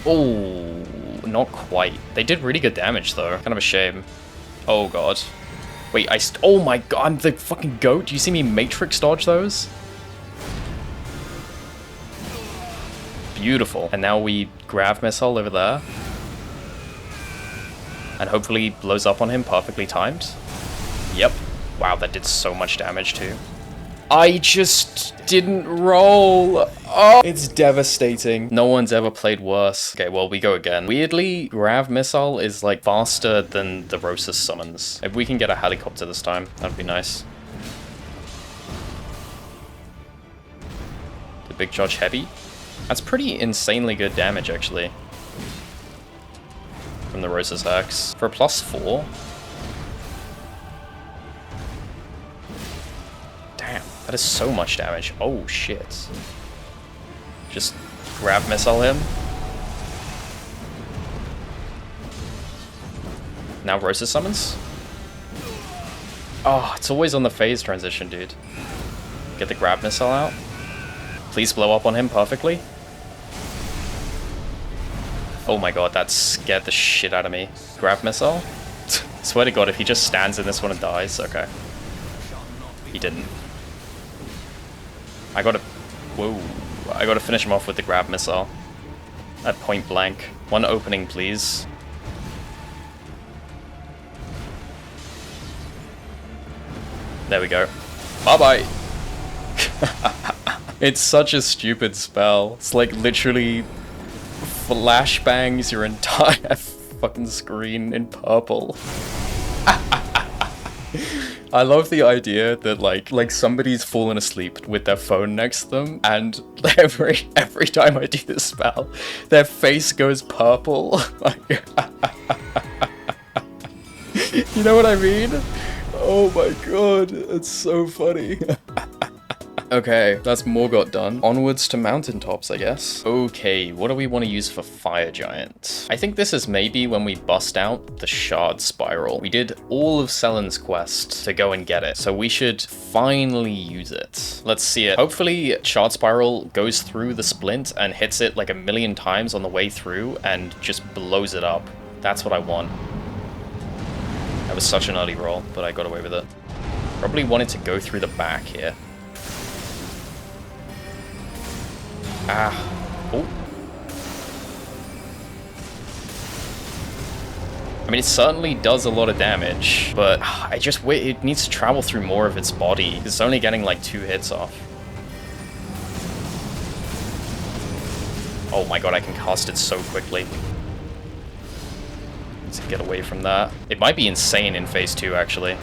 Oh, not quite. They did really good damage though. Kind of a shame. Oh god. Wait, oh my god, I'm the fucking goat. Do you see me matrix dodge those? Beautiful. And now we Grav Missile over there. And hopefully blows up on him, perfectly timed. Yep. Wow, that did so much damage too. I just didn't roll. Oh, it's devastating. No one's ever played worse. Okay, well, we go again. Weirdly, Grav Missile is like faster than the Rosa summons. If we can get a helicopter this time, that'd be nice. The big charge heavy. That's pretty insanely good damage, actually. From the Protesax. For a +4. Damn, that is so much damage. Oh, shit. Just Grav Missile him. Now Rosa summons. Oh, it's always on the phase transition, dude. Get the Grav Missile out. Please blow up on him perfectly. Oh my god, that scared the shit out of me. Grav Missile? Swear to god, if he just stands in this one and dies, okay. He didn't. I gotta finish him off with the Grav Missile. At point blank. One opening, please. There we go. Bye-bye! It's such a stupid spell. It's like literally flashbangs your entire fucking screen in purple. I love the idea that like somebody's fallen asleep with their phone next to them, and every time I do this spell, their face goes purple. You know what I mean? Oh my god, it's so funny. Okay, that's Morgott done. Onwards to mountaintops, I guess. Okay, what do we want to use for Fire Giant? I think this is maybe when we bust out the Shard Spiral. We did all of Selen's quest to go and get it, so we should finally use it. Let's see it. Hopefully, Shard Spiral goes through the splint and hits it like 1,000,000 times on the way through and just blows it up. That's what I want. That was such an early roll, but I got away with it. Probably wanted to go through the back here. Ah. Oh. I mean, it certainly does a lot of damage, but it needs to travel through more of its body. It's only getting like 2 hits off. Oh my god, I can cast it so quickly. Need to get away from that. It might be insane in phase 2, actually.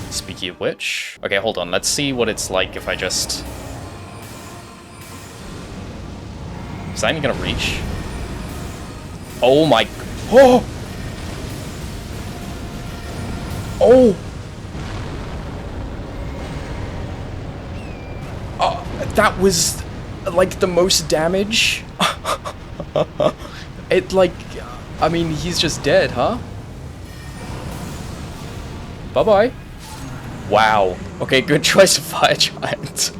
Speaking of which... Okay, hold on. Let's see what it's like if I just... Is that even gonna reach? Oh my... Oh! Oh! That was, like, the most damage? It, like... I mean, he's just dead, huh? Bye-bye. Wow. Okay, good choice of Fire Giant.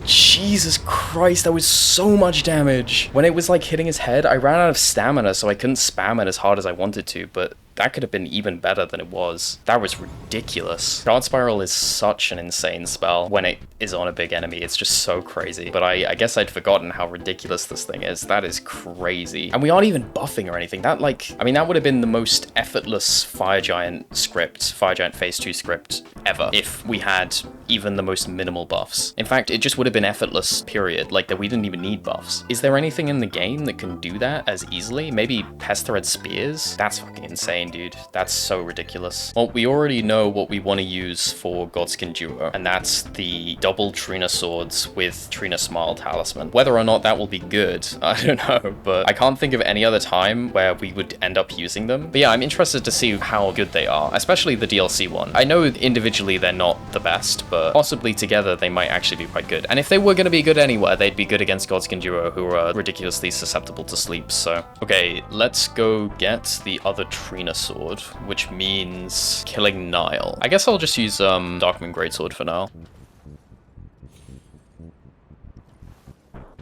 Jesus Christ, that was so much damage. When it was like hitting his head, I ran out of stamina, so I couldn't spam it as hard as I wanted to, but that could have been even better than it was. That was ridiculous. Guard Spiral is such an insane spell when it is on a big enemy. It's just so crazy. But I guess I'd forgotten how ridiculous this thing is. That is crazy. And we aren't even buffing or anything. That that would have been the most effortless Fire Giant script, Fire Giant Phase 2 script ever, if we had even the most minimal buffs. In fact, it just would have been effortless, period. Like, that we didn't even need buffs. Is there anything in the game that can do that as easily? Maybe Pest Thread Spears? That's fucking insane, dude. That's so ridiculous. Well, we already know what we want to use for Godskin Duo, and that's the double Trina swords with Trina Smile Talisman. Whether or not that will be good, I don't know, but I can't think of any other time where we would end up using them. But yeah, I'm interested to see how good they are, especially the DLC one. I know individually they're not the best, but possibly together they might actually be quite good. And if they were going to be good anywhere, they'd be good against Godskin Duo, who are ridiculously susceptible to sleep, so. Okay, let's go get the other Trina sword, which means killing Niall. I guess I'll just use Darkmoon Greatsword for now.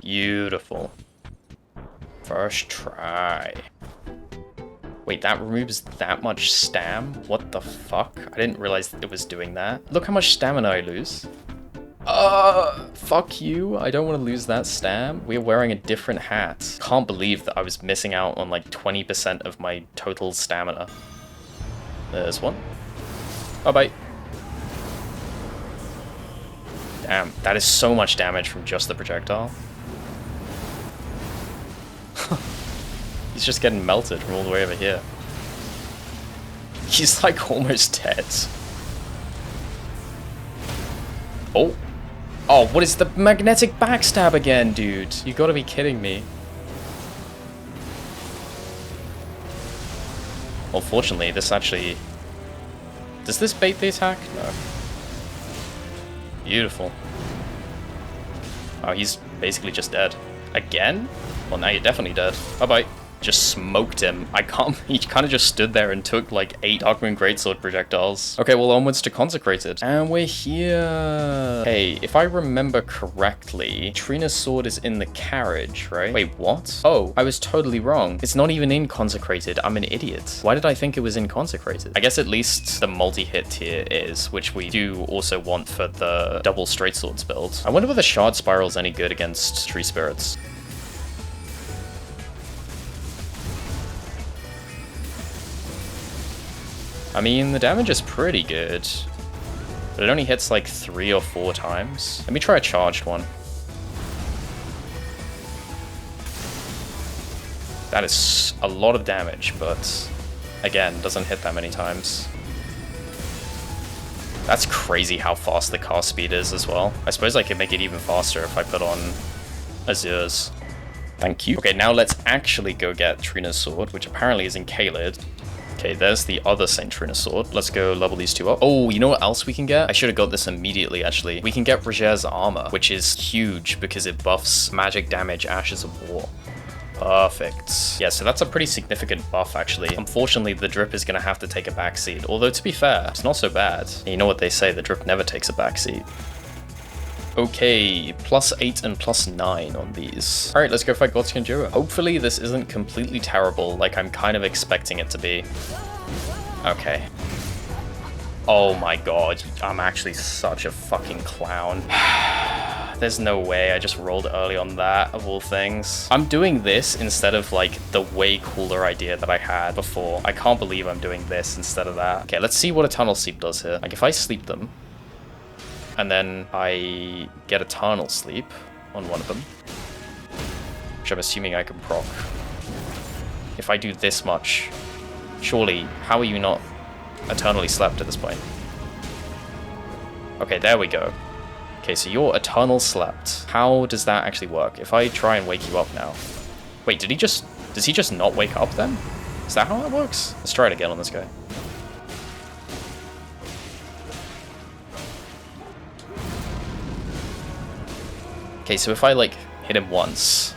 Beautiful. First try. Wait, that removes that much stam? What the fuck? I didn't realize it was doing that. Look how much stamina I lose. Fuck you. I don't want to lose that stam. We're wearing a different hat. Can't believe that I was missing out on like 20% of my total stamina. There's one. Bye-bye. Damn, that is so much damage from just the projectile. He's just getting melted from all the way over here. He's like almost dead. Oh. Oh, what is the magnetic backstab again, dude? You gotta be kidding me. Well, fortunately, this actually... Does this bait the attack? No. Beautiful. Oh, he's basically just dead. Again? Well, now you're definitely dead. Bye-bye. Just smoked him. He kind of just stood there and took like 8 Darkmoon Greatsword projectiles. Okay, well, onwards to Consecrated. And we're here. Hey, if I remember correctly, Trina's sword is in the carriage, right? Wait, what? Oh, I was totally wrong. It's not even in Consecrated. I'm an idiot. Why did I think it was in Consecrated? I guess at least the multi-hit tier is, which we do also want for the double straight swords build. I wonder whether Shard Spiral's any good against Tree Spirits. I mean, the damage is pretty good, but it only hits like 3 or 4 times. Let me try a charged one. That is a lot of damage, but again, doesn't hit that many times. That's crazy how fast the cast speed is as well. I suppose I could make it even faster if I put on Azur's. Thank you. Okay, now let's actually go get Trina's sword, which apparently is in Caelid. Okay, there's the other Saint Trina sword. Let's go level these 2 up. Oh, you know what else we can get? I should have got this immediately, actually. We can get Roger's armor, which is huge because it buffs magic damage, Ashes of War. Perfect. Yeah, so that's a pretty significant buff, actually. Unfortunately, the drip is going to have to take a backseat. Although, to be fair, it's not so bad. You know what they say, the drip never takes a backseat. Okay, +8 and +9 on these. Alright, let's go fight Godskin Duo. Hopefully this isn't completely terrible, like I'm kind of expecting it to be. Okay. Oh my god, I'm actually such a fucking clown. There's no way I just rolled early on that, of all things. I'm doing this instead of like the way cooler idea that I had before. I can't believe I'm doing this instead of that. Okay, let's see what Eternal Sleep does here. Like if I sleep them, and then I get Eternal Sleep on one of them, which I'm assuming I can proc. If I do this much, surely, how are you not eternally slept at this point? Okay, there we go. Okay, so you're eternal slept. How does that actually work? If I try and wake you up now. Wait, does he just not wake up then? Is that how that works? Let's try it again on this guy. Okay, so if I, like, hit him once...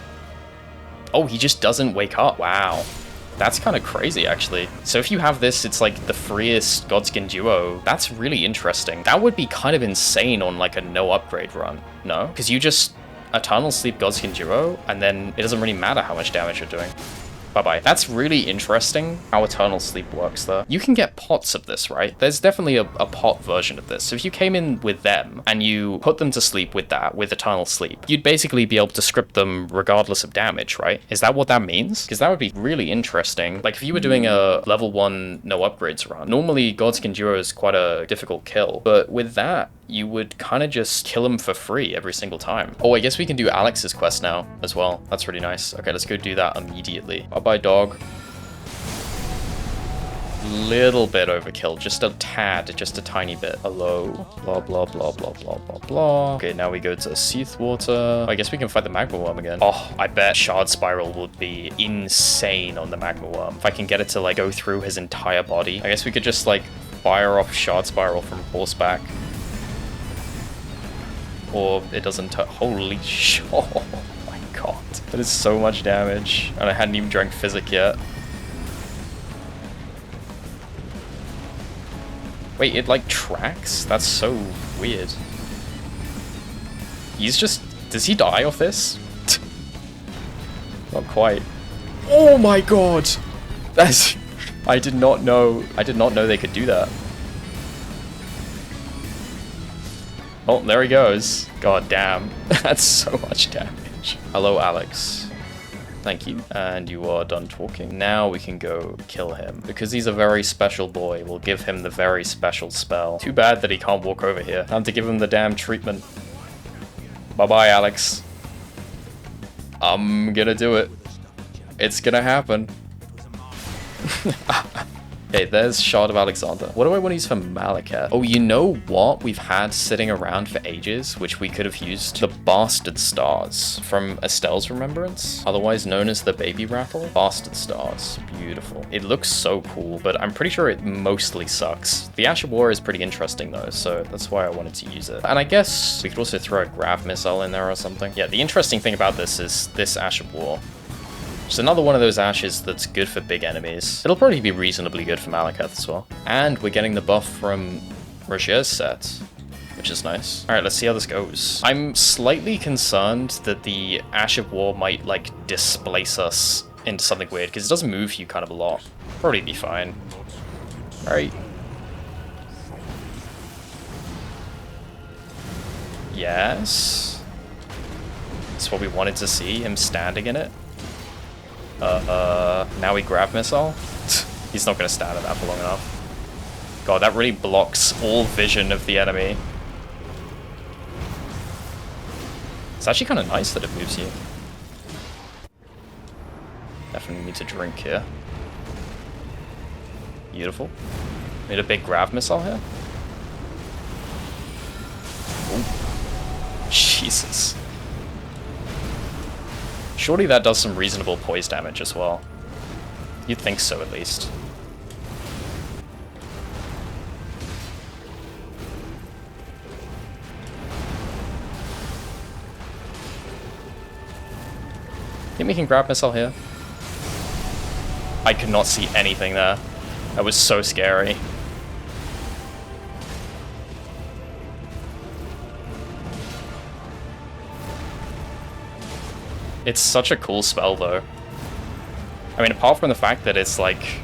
Oh, he just doesn't wake up. Wow. That's kind of crazy, actually. So if you have this, it's like the freest Godskin Duo. That's really interesting. That would be kind of insane on like a no upgrade run, no? Because you just Eternal Sleep Godskin Duo, and then it doesn't really matter how much damage you're doing. Bye-bye. That's really interesting how Eternal Sleep works, though. You can get pots of this, right? There's definitely a pot version of this. So if you came in with them and you put them to sleep with that, with Eternal Sleep, you'd basically be able to script them regardless of damage, right? Is that what that means? Because that would be really interesting. Like, if you were doing a level 1 no upgrades run, normally Godskin Duo is quite a difficult kill, but with that, you would kind of just kill him for free every single time. Oh, I guess we can do Alex's quest now as well. That's really nice. Okay, let's go do that immediately. Bye-bye, dog. Little bit overkill, just a tad, just a tiny bit. Hello, blah, blah, blah, blah, blah, blah, blah. Okay, now we go to Seathwater. I guess we can fight the Magma Wyrm again. Oh, I bet Shard Spiral would be insane on the Magma Wyrm. If I can get it to like go through his entire body. I guess we could just like fire off Shard Spiral from horseback. Or it doesn't holy shit. Oh my god. That is so much damage. And I hadn't even drank Physic yet. Wait, it like tracks? That's so weird. He's just... Does he die off this? Not quite. Oh my god! That's... I did not know they could do that. Oh, there he goes. God damn. That's so much damage. Hello, Alex. Thank you. And you are done talking. Now we can go kill him. Because he's a very special boy, we'll give him the very special spell. Too bad that he can't walk over here. Time to give him the damn treatment. Bye-bye, Alex. I'm gonna do it. It's gonna happen. Okay, there's Shard of Alexander. What do I want to use for Maliketh? Oh, you know what we've had sitting around for ages, which we could have used? The Bastard Stars from Astel's Remembrance, otherwise known as the Baby Rattle. Bastard Stars. Beautiful. It looks so cool, but I'm pretty sure it mostly sucks. The Ash of War is pretty interesting though, so that's why I wanted to use it. And I guess we could also throw a Grav Missile in there or something. Yeah, the interesting thing about this is this Ash of War. Just another one of those ashes that's good for big enemies. It'll probably be reasonably good for Maliketh as well. And we're getting the buff from Roger's set, which is nice. Alright, let's see how this goes. I'm slightly concerned that the Ash of War might, like, displace us into something weird, because it does move you kind of a lot. Probably be fine. Alright. Yes. That's what we wanted to see, him standing in it. Now we grab missile? He's not gonna stand at that for long enough. God, that really blocks all vision of the enemy. It's actually kind of nice that it moves you. Definitely need to drink here. Beautiful. Need a big grab missile here. Ooh. Jesus. Surely that does some reasonable poise damage as well. You'd think so, at least. Think we can grab missile here? I could not see anything there. That was so scary. It's such a cool spell, though. I mean, apart from the fact that it's like...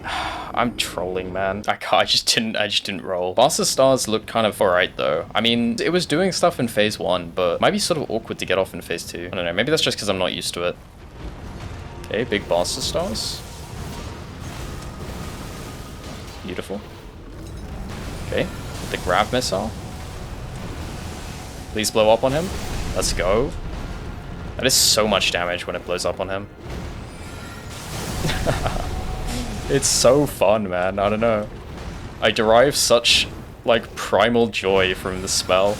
I'm trolling, man. I just didn't roll. Bastard Stars looked kind of alright, though. I mean, it was doing stuff in phase 1, but it might be sort of awkward to get off in phase 2. I don't know, maybe that's just because I'm not used to it. Okay, big Bastard Stars. Beautiful. Okay, the grab missile. Please blow up on him. Let's go. That is so much damage when it blows up on him. It's so fun, man. I don't know. I derive such, like, primal joy from the spell.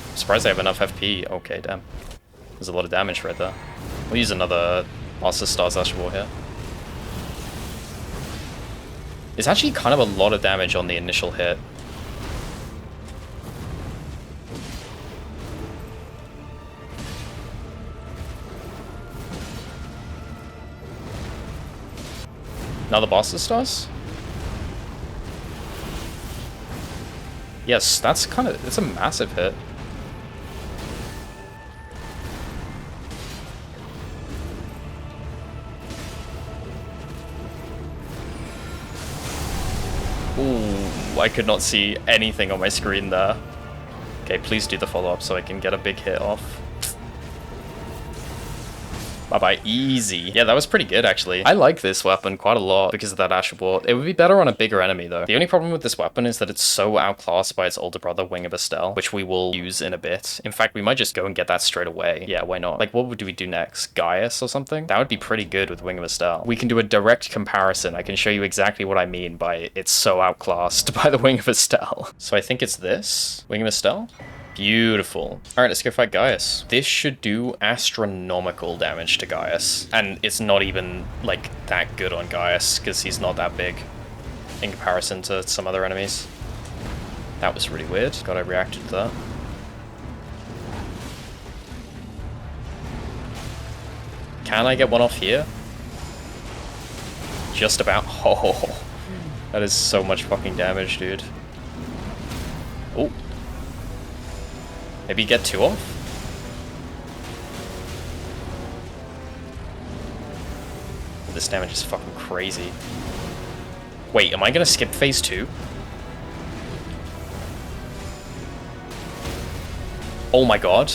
I'm surprised I have enough FP. Okay, damn. There's a lot of damage right there. We'll use another Master Stars Ash War here. It's actually kind of a lot of damage on the initial hit. Another Bastard Stars? Yes, that's it's a massive hit. Ooh, I could not see anything on my screen there. Okay, please do the follow-up so I can get a big hit off. Bye-bye, easy. Yeah, that was pretty good, actually. I like this weapon quite a lot because of that Asherbor. It would be better on a bigger enemy, though. The only problem with this weapon is that it's so outclassed by its older brother, Wing of Astel, which we will use in a bit. In fact, we might just go and get that straight away. Yeah, why not? Like, what would we do next? Gaius or something? That would be pretty good with Wing of Astel. We can do a direct comparison. I can show you exactly what I mean by it's so outclassed by the Wing of Astel. So I think it's this. Wing of Astel? Beautiful. Alright, let's go fight Gaius. This should do astronomical damage to Gaius. And it's not even, like, that good on Gaius, because he's not that big in comparison to some other enemies. That was really weird. God, I reacted to that. Can I get one off here? Just about. Oh, that is so much fucking damage, dude. Oh. Maybe get 2 off? This damage is fucking crazy. Wait, am I gonna skip phase 2? Oh my god.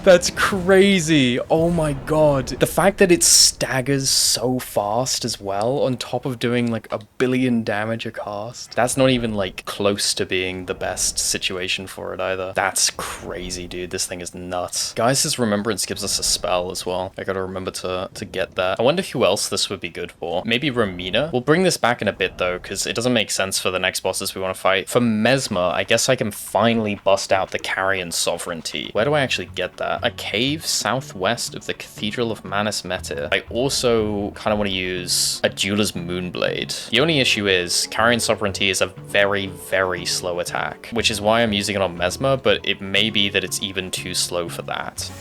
That's crazy. Oh my god. The fact that it staggers so fast as well, on top of doing like 1 billion damage a cast. That's not even like close to being the best situation for it either. That's crazy, dude. This thing is nuts. Gaius' Remembrance gives us a spell as well. I gotta remember to get that. I wonder who else this would be good for. Maybe Romina? We'll bring this back in a bit though, because it doesn't make sense for the next bosses we want to fight. For Messmer, I guess I can finally bust out the Carrion Sovereignty. Where do I actually get that? A cave southwest of the Cathedral of Manus Metir. I also kind of want to use a Jeweler's Moonblade. The only issue is Carrion Sovereignty is a very, very slow attack, which is why I'm using it on Messmer, but it may be that it's even too slow for that.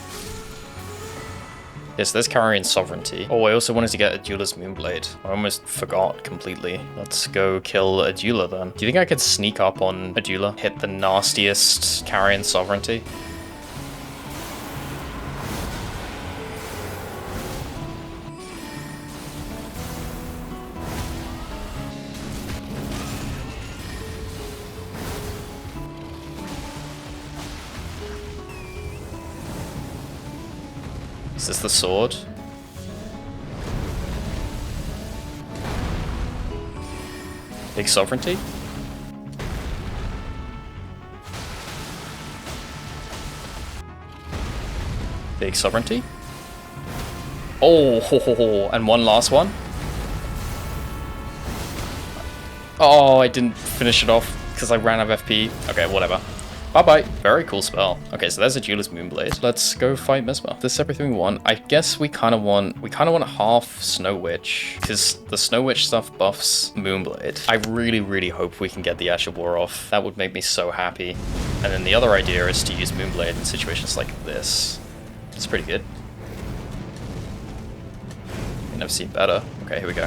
Yes, there's Carrion Sovereignty. Oh, I also wanted to get a Jeweler's Moonblade. I almost forgot completely. Let's go kill a Jeweler then. Do you think I could sneak up on a Jeweler? Hit the nastiest Carrion Sovereignty? Is this the sword? Big Sovereignty? Big Sovereignty? Oh, ho, ho, ho. And one last one. Oh, I didn't finish it off because I ran out of FP. Okay, whatever. Bye-bye. Very cool spell. Okay, so there's a Jeweler's Moonblade. Let's go fight Messmer. This is everything we want. I guess we kind of want half Snow Witch, because the Snow Witch stuff buffs Moonblade. I really, really hope we can get the Asherbor off. That would make me so happy. And then the other idea is to use Moonblade in situations like this. It's pretty good. I've never seen better. Okay, here we go.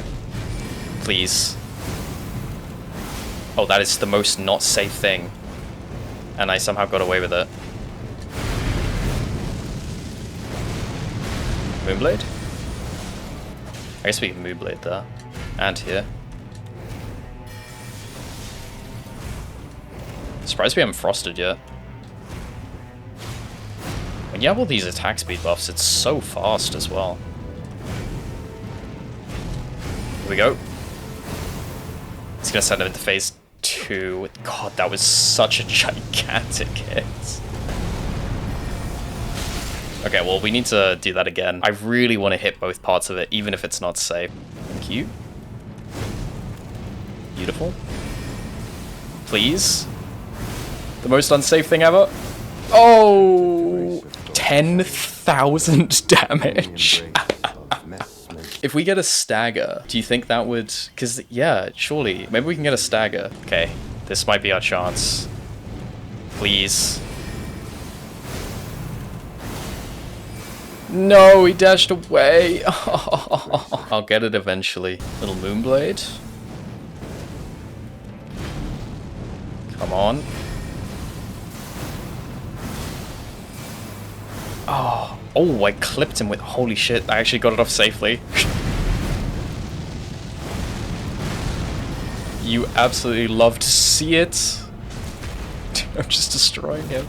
Please. Oh, that is the most not safe thing. And I somehow got away with it. Moonblade? I guess we can Moonblade there. And here. Surprised we haven't frosted yet. When you have all these attack speed buffs, it's so fast as well. Here we go. It's gonna send him into phase 2. God, that was such a gigantic hit. Okay, well, we need to do that again. I really want to hit both parts of it, even if it's not safe. Thank you. Beautiful. Please. The most unsafe thing ever. Oh! 10,000 damage. If we get a stagger, do you think that would... Because, yeah, surely. Maybe we can get a stagger. Okay, this might be our chance. Please. No, he dashed away. I'll get it eventually. Little Moonblade. Come on. Oh, I clipped him with... Holy shit, I actually got it off safely. You absolutely love to see it. I'm just destroying him.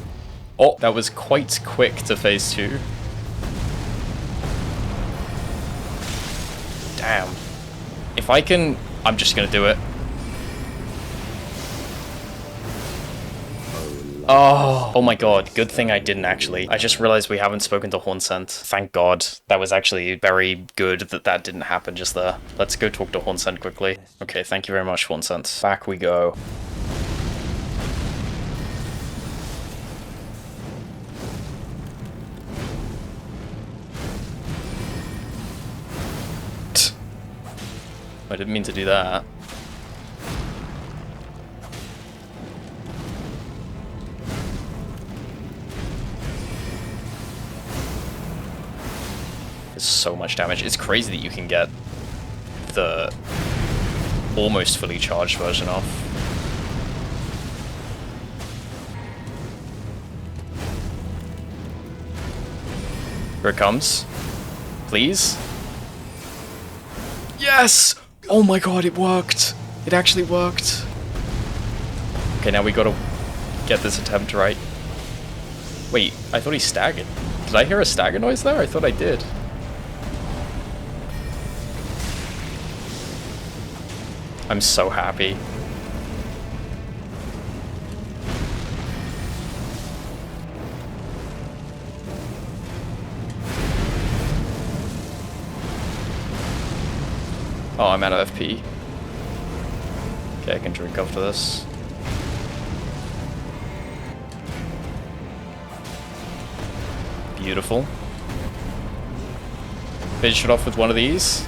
Oh, that was quite quick to phase 2. Damn. If I can... I'm just gonna do it. Oh my god, good thing I didn't actually. I just realized we haven't spoken to Hornsent. Thank god. That was actually very good that that didn't happen just there. Let's go talk to Hornsent quickly. Okay, thank you very much, Hornsent. Back we go. I didn't mean to do that. There's so much damage. It's crazy that you can get the almost fully charged version off. Here it comes. Please. Yes! Oh my god, it worked! It actually worked. Okay, now we gotta get this attempt right. Wait, I thought he staggered. Did I hear a stagger noise there? I thought I did. I'm so happy. Oh, I'm out of FP. Okay, I can drink after this. Beautiful. Finish it off with one of these.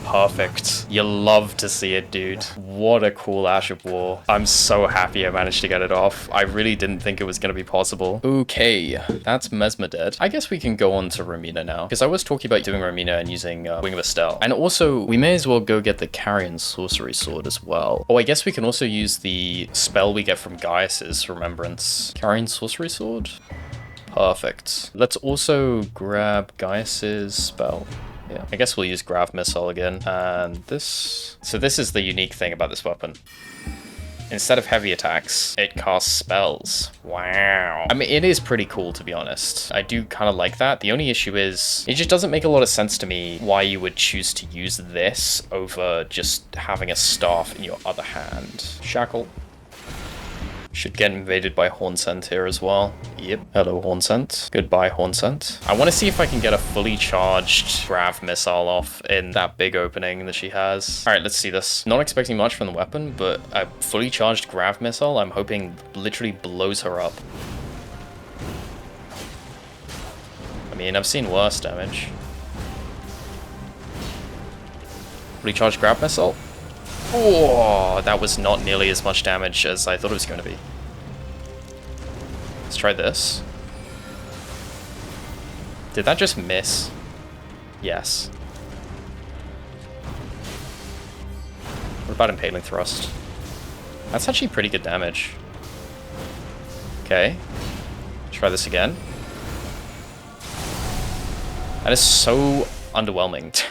Perfect. You love to see it, dude. What a cool Ash of War. I'm so happy I managed to get it off. I really didn't think it was going to be possible. Okay, that's Messmer dead. I guess we can go on to Romina now, because I was talking about doing Romina and using Wing of Astel. And also, we may as well go get the Carrion Sorcery Sword as well. Oh, I guess we can also use the spell we get from Gaius's Remembrance. Carrion Sorcery Sword? Perfect. Let's also grab Gaius's spell. Yeah, I guess we'll use Grav Missile again, and this... So this is the unique thing about this weapon. Instead of heavy attacks, it casts spells. Wow. I mean, it is pretty cool, to be honest. I do kind of like that. The only issue is, it just doesn't make a lot of sense to me why you would choose to use this over just having a staff in your other hand. Shackle. Should get invaded by Hornsent here as well. Yep. Hello, Hornsent. Goodbye, Hornsent. I want to see if I can get a fully charged Grav Missile off in that big opening that she has. All right, let's see this. Not expecting much from the weapon, but a fully charged Grav Missile, I'm hoping literally blows her up. I mean, I've seen worse damage. Fully charged Grav Missile. Oh, that was not nearly as much damage as I thought it was going to be. Let's try this. Did that just miss? Yes. What about Impaling Thrust? That's actually pretty good damage. Okay. Try this again. That is so underwhelming.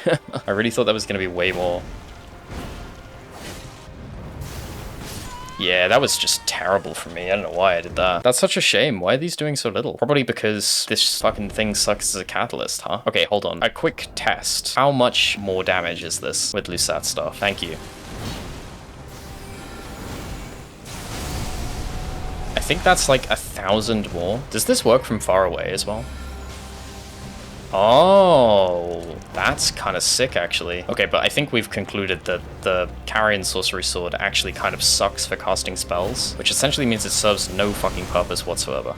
I really thought that was going to be way more. Yeah, that was just terrible for me. I don't know why I did that. That's such a shame. Why are these doing so little? Probably because this fucking thing sucks as a catalyst, huh? Okay, hold on. A quick test. How much more damage is this with Lusat stuff? Thank you. I think that's like 1,000 more. Does this work from far away as well? Oh, that's kind of sick, actually. Okay, but I think we've concluded that the Carrion Sorcery Sword actually kind of sucks for casting spells, which essentially means it serves no fucking purpose whatsoever.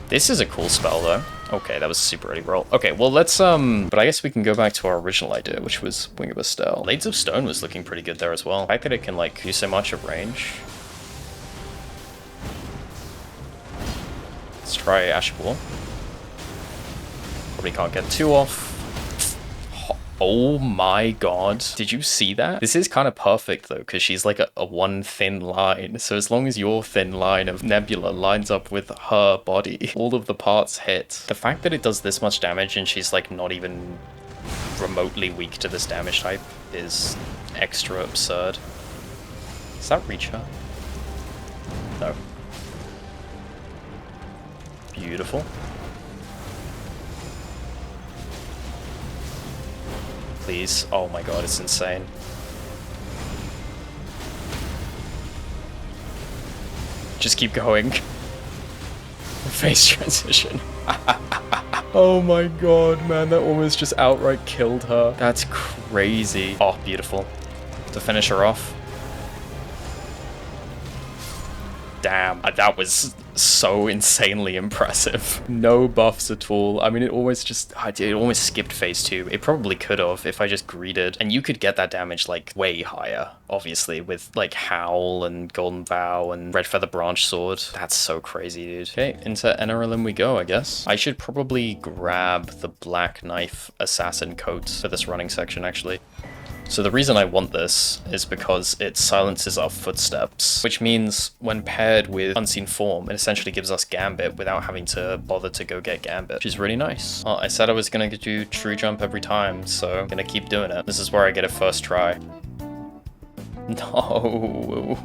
This is a cool spell, though. Okay, that was super early roll. Okay, well, let's, but I guess we can go back to our original idea, which was Wing of Astel. Blades of Stone was looking pretty good there as well. The fact that it can, like, do so much at range. Let's try Ash Ball. Probably can't get 2 off. Oh my god. Did you see that? This is kind of perfect though, because she's like a one thin line. So as long as your thin line of Nebula lines up with her body, all of the parts hit. The fact that it does this much damage and she's like not even remotely weak to this damage type is extra absurd. Does that reach her? No. Beautiful. Please. Oh my god, it's insane. Just keep going. Face transition. Oh my god, man, that almost just outright killed her. That's crazy. Oh, beautiful. To finish her off. Damn, that was so insanely impressive. No buffs at all. I mean, it almost skipped phase 2. It probably could have if I just greeted. And you could get that damage like way higher, obviously, with like Howl and Golden Vow and Red Feather Branch Sword. That's so crazy, dude. Okay, into Enerlim we go, I guess. I should probably grab the Black Knife Assassin coat for this running section, actually. So the reason I want this is because it silences our footsteps, which means when paired with Unseen Form, it essentially gives us Gambit without having to bother to go get Gambit, which is really nice. Well, I said I was going to do True Jump every time, so I'm going to keep doing it. This is where I get it first try. No.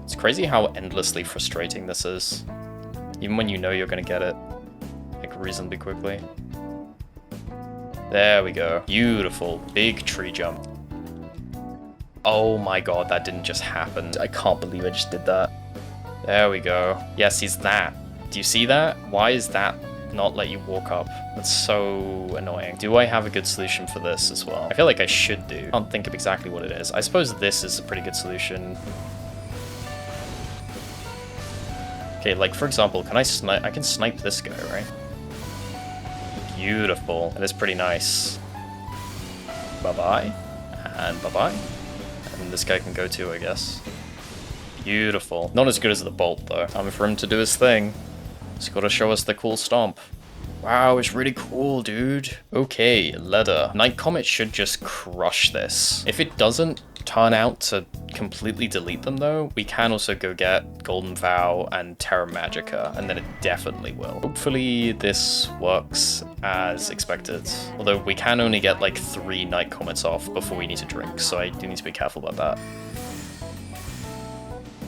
It's crazy how endlessly frustrating this is, even when you know you're going to get it, like reasonably quickly. There we go. Beautiful. Big tree jump. Oh my god, that didn't just happen. I can't believe I just did that. There we go. Yes, he's that. Do you see that? Why is that not let you walk up? That's so annoying. Do I have a good solution for this as well? I feel like I should do. I can't think of exactly what it is. I suppose this is a pretty good solution. Okay, like for example, can I snipe? I can snipe this guy, right? Beautiful. That is pretty nice. Bye-bye. And bye-bye. And this guy can go too, I guess. Beautiful. Not as good as the bolt, though. Time for him to do his thing. He's got to show us the cool stomp. Wow, it's really cool, dude. Okay, Leda. Night Comet should just crush this. If it doesn't turn out to completely delete them, though, we can also go get Golden Vow and Terra Magica, and then it definitely will. Hopefully this works as expected. Although we can only get like 3 Night Comets off before we need to drink, so I do need to be careful about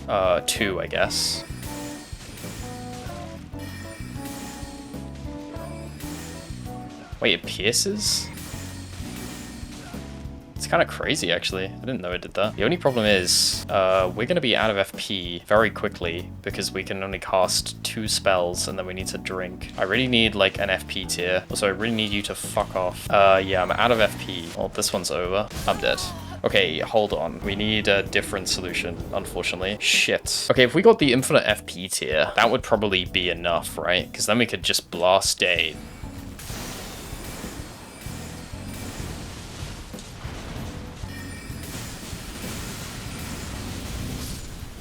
that. 2, I guess. Wait, it pierces? It's kind of crazy, actually. I didn't know it did that. The only problem is, we're going to be out of FP very quickly because we can only cast 2 spells and then we need to drink. I really need, like, an FP tier. Also, I really need you to fuck off. Yeah, I'm out of FP. Well, this one's over. I'm dead. Okay, hold on. We need a different solution, unfortunately. Shit. Okay, if we got the infinite FP tier, that would probably be enough, right? Because then we could just blast a...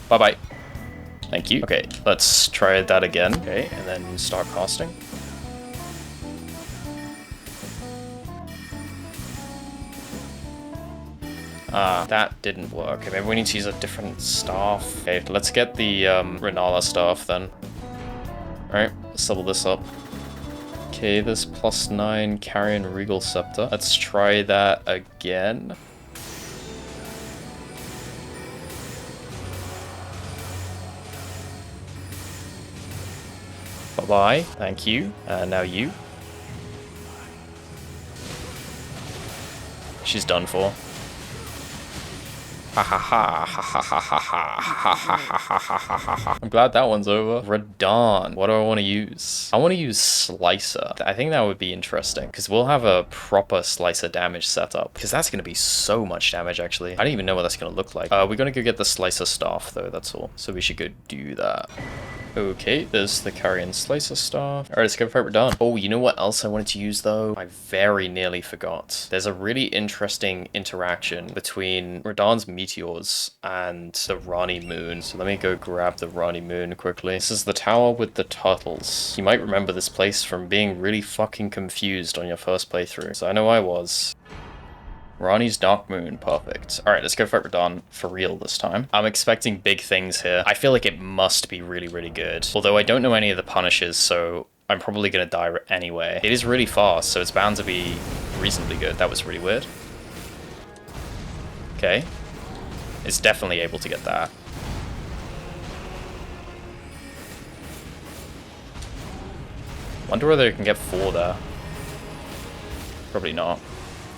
Bye-bye. Thank you. Okay, let's try that again. Okay, and then start casting. Ah, that didn't work. Okay, maybe we need to use a different staff. Okay, let's get the Rennala staff then. Alright, let's level this up. Okay, this +9 Carrion Regal Scepter. Let's try that again. Bye-bye. Thank you. Now you. She's done for. Ha ha ha ha ha ha ha ha ha ha ha ha ha. I'm glad that one's over. Radahn. What do I want to use? I want to use Slicer. I think that would be interesting because we'll have a proper Slicer damage setup because that's going to be so much damage actually. I don't even know what that's going to look like. We're going to go get the Slicer staff though, that's all. So we should go do that. Okay, there's the Carrion Slicer Staff. Alright, let's go fight Radahn. Oh, you know what else I wanted to use though? I very nearly forgot. There's a really interesting interaction between Radahn's meteors and the Rani Moon. So let me go grab the Rani Moon quickly. This is the tower with the turtles. You might remember this place from being really fucking confused on your first playthrough. So I know I was. Rani's Dark Moon, perfect. Alright, let's go fight Radahn for real this time. I'm expecting big things here. I feel like it must be really, really good. Although I don't know any of the punishes, so I'm probably gonna die anyway. It is really fast, so it's bound to be reasonably good. That was really weird. Okay. It's definitely able to get that. Wonder whether it can get 4 there. Probably not.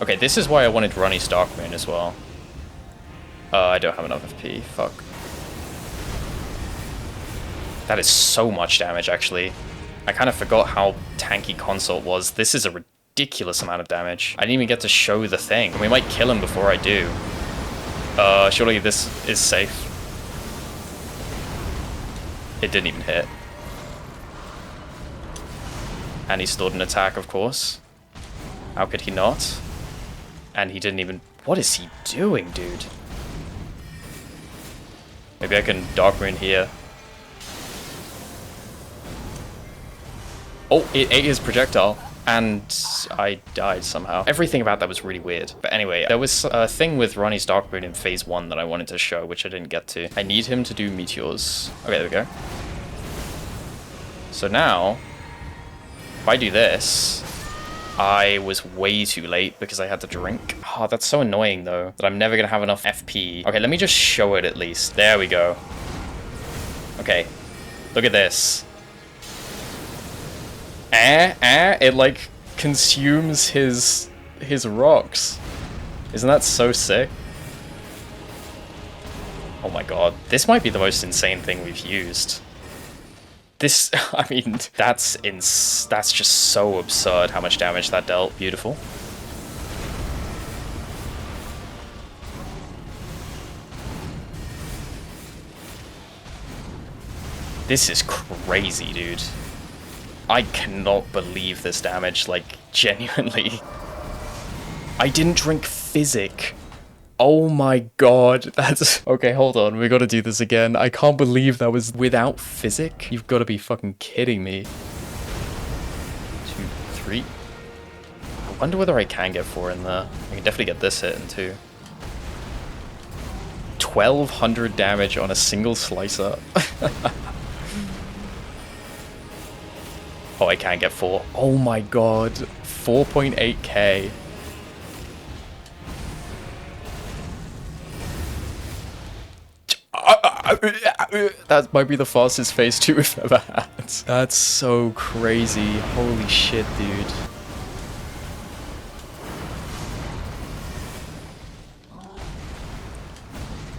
Okay, this is why I wanted Rani's Dark Moon as well. I don't have enough FP. Fuck. That is so much damage, actually. I kind of forgot how tanky Consort was. This is a ridiculous amount of damage. I didn't even get to show the thing. We might kill him before I do. Surely this is safe. It didn't even hit. And he stored an attack, of course. How could he not? And he didn't even... What is he doing, dude? Maybe I can Dark Moon here. Oh, it ate his projectile. And I died somehow. Everything about that was really weird. But anyway, there was a thing with Rani's Dark Moon in phase 1 that I wanted to show, which I didn't get to. I need him to do meteors. Okay, there we go. So now, if I do this... I was way too late because I had to drink. Oh, that's so annoying though, that I'm never gonna have enough FP. Okay, let me just show it at least. There we go. Okay, look at this. It like consumes his rocks. Isn't that so sick? Oh my god, this might be the most insane thing we've used. This, I mean, that's just so absurd how much damage that dealt. Beautiful. This is crazy, dude. I cannot believe this damage, like, genuinely. I didn't drink Physic. Oh my god, that's... Okay, hold on, we gotta do this again. I can't believe that was without Physic. You've gotta be fucking kidding me. 2, 3. I wonder whether I can get 4 in there. I can definitely get this hit in 2. 1200 damage on a single slicer. Oh, I can get 4. Oh my god, 4.8k. That might be the fastest phase 2 we've ever had. That's so crazy. Holy shit, dude.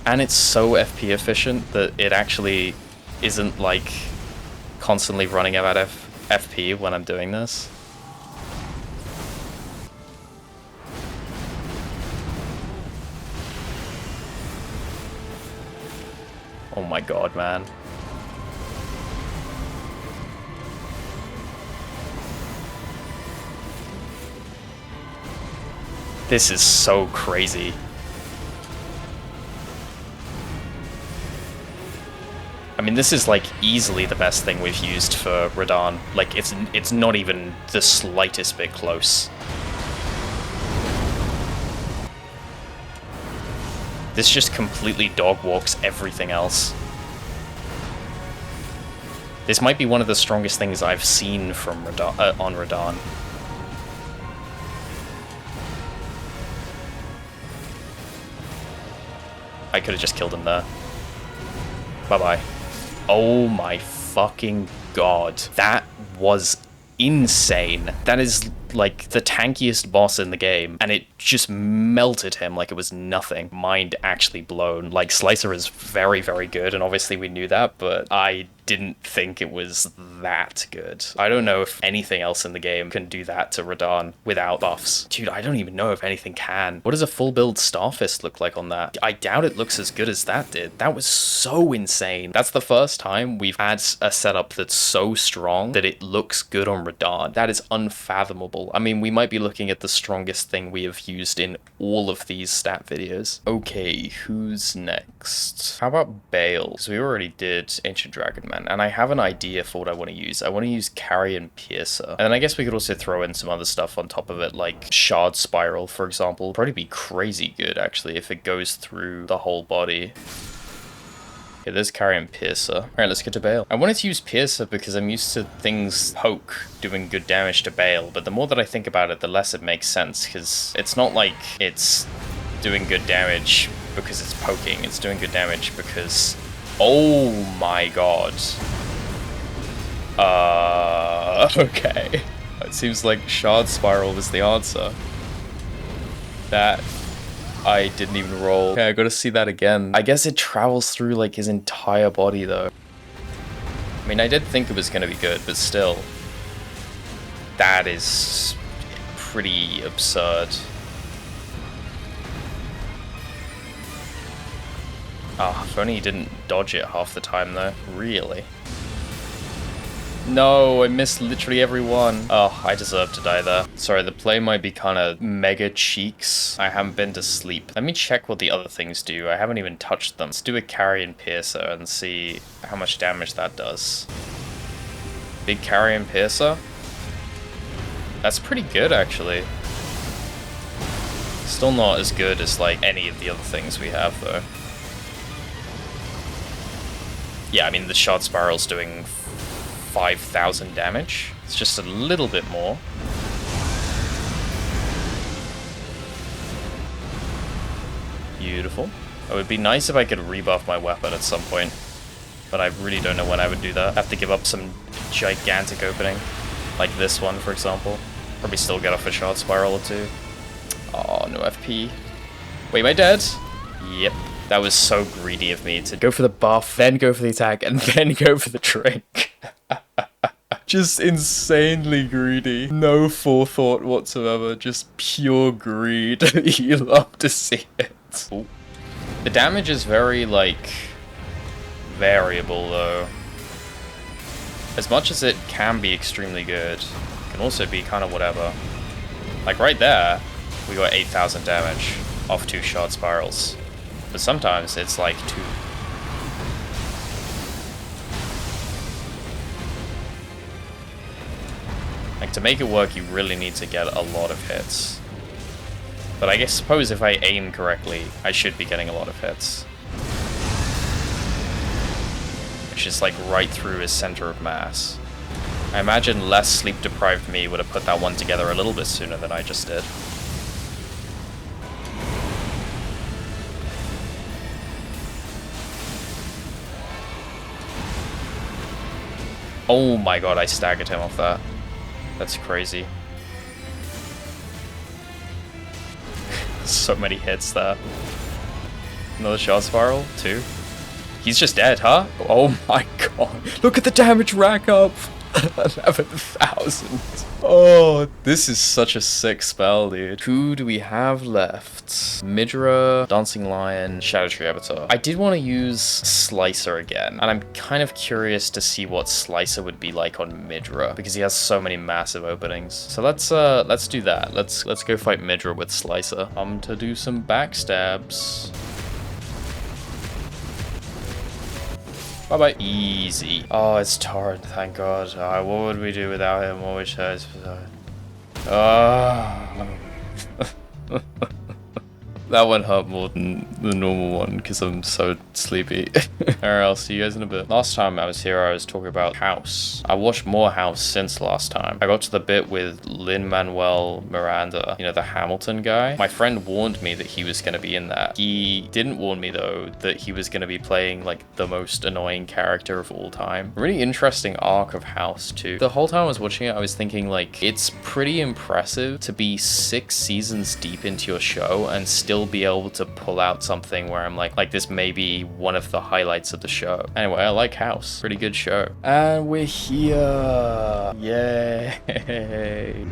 And it's so FP efficient that it actually isn't like constantly running out of FP when I'm doing this. Oh my god, man. This is so crazy. I mean, this is like easily the best thing we've used for Radahn. Like, it's not even the slightest bit close. This just completely dog walks everything else. This might be one of the strongest things I've seen from on Radahn. I could have just killed him there. Bye-bye. Oh my fucking god. That was insane. That is like the tankiest boss in the game, and it just melted him like it was nothing. Mind actually blown. Like, Slicer is very, very good, and obviously we knew that, but I didn't think it was that good. I don't know if anything else in the game can do that to Radahn without buffs. Dude, I don't even know if anything can. What does a full build Starfist look like on that? I doubt it looks as good as that did. That was so insane. That's the first time we've had a setup that's so strong that it looks good on Radahn. That is unfathomable. I mean, we might be looking at the strongest thing we have used in all of these stat videos. Okay, who's next? How about Bayle? Because we already did Ancient Dragon Man, and I have an idea for what I want to use. I want to use Carrion Piercer. And then I guess we could also throw in some other stuff on top of it, like Shard Spiral, for example. Probably be crazy good, actually, if it goes through the whole body. Okay, there's Carrion Piercer. Alright, let's get to Bayle. I wanted to use Piercer because I'm used to things poke doing good damage to Bayle, but the more that I think about it, the less it makes sense, because it's not like it's doing good damage because it's poking. It's doing good damage because... Oh my god. Okay. It seems like Shard Spiral was the answer. That... I didn't even roll. Okay, I gotta see that again. I guess it travels through, like, his entire body, though. I mean, I did think it was gonna be good, but still. That is pretty absurd. Ah, if only he didn't dodge it half the time, though. Really? No, I missed literally every one. Oh, I deserve to die there. Sorry, the play might be kind of mega cheeks. I haven't been to sleep. Let me check what the other things do. I haven't even touched them. Let's do a Carrion Piercer and see how much damage that does. Big Carrion Piercer? That's pretty good, actually. Still not as good as, like, any of the other things we have, though. Yeah, I mean, the Shard Spiral's doing 5,000 damage. It's just a little bit more. Beautiful. It would be nice if I could rebuff my weapon at some point, but I really don't know when I would do that. I have to give up some gigantic opening, like this one, for example. Probably still get off a Shard Spiral or two. Oh, no FP. Wait, am I dead? Yep. That was so greedy of me to go for the buff, then go for the attack, and then go for the drink. Just insanely greedy. No forethought whatsoever. Just pure greed. You love to see it. Ooh. The damage is very, like, variable, though. As much as it can be extremely good, it can also be kind of whatever. Like, right there, we got 8,000 damage off 2 Shard Spirals. But sometimes it's like 2. Like, to make it work, you really need to get a lot of hits. But I suppose if I aim correctly, I should be getting a lot of hits. Which is like right through his center of mass. I imagine less sleep-deprived me would have put that one together a little bit sooner than I just did. Oh my god, I staggered him off that. That's crazy. So many hits there. Another Shard Spiral? 2? He's just dead, huh? Oh my god. Look at the damage rack up! 11,000. Oh, this is such a sick spell, dude. Who do we have left? Midra, Dancing Lion, Scadutree Avatar. I did want to use Slicer again, and I'm kind of curious to see what Slicer would be like on Midra, because he has so many massive openings. So let's do that. Let's go fight Midra with Slicer. To do some backstabs. Bye-bye. Easy. Oh, it's Torrent, thank God. What would we do without him? What would we That one hurt more than the normal one because I'm so sleepy. Alright, I'll see you guys in a bit. Last time I was here, I was talking about House. I watched more House since last time. I got to the bit with Lin-Manuel Miranda, you know, the Hamilton guy. My friend warned me that he was going to be in that. He didn't warn me, though, that he was going to be playing, like, the most annoying character of all time. Really interesting arc of House, too. The whole time I was watching it, I was thinking, like, it's pretty impressive to be 6 seasons deep into your show and still be able to pull out something where I'm like this may be one of the highlights of the show. Anyway, I like House. Pretty good show. And we're here. Yay.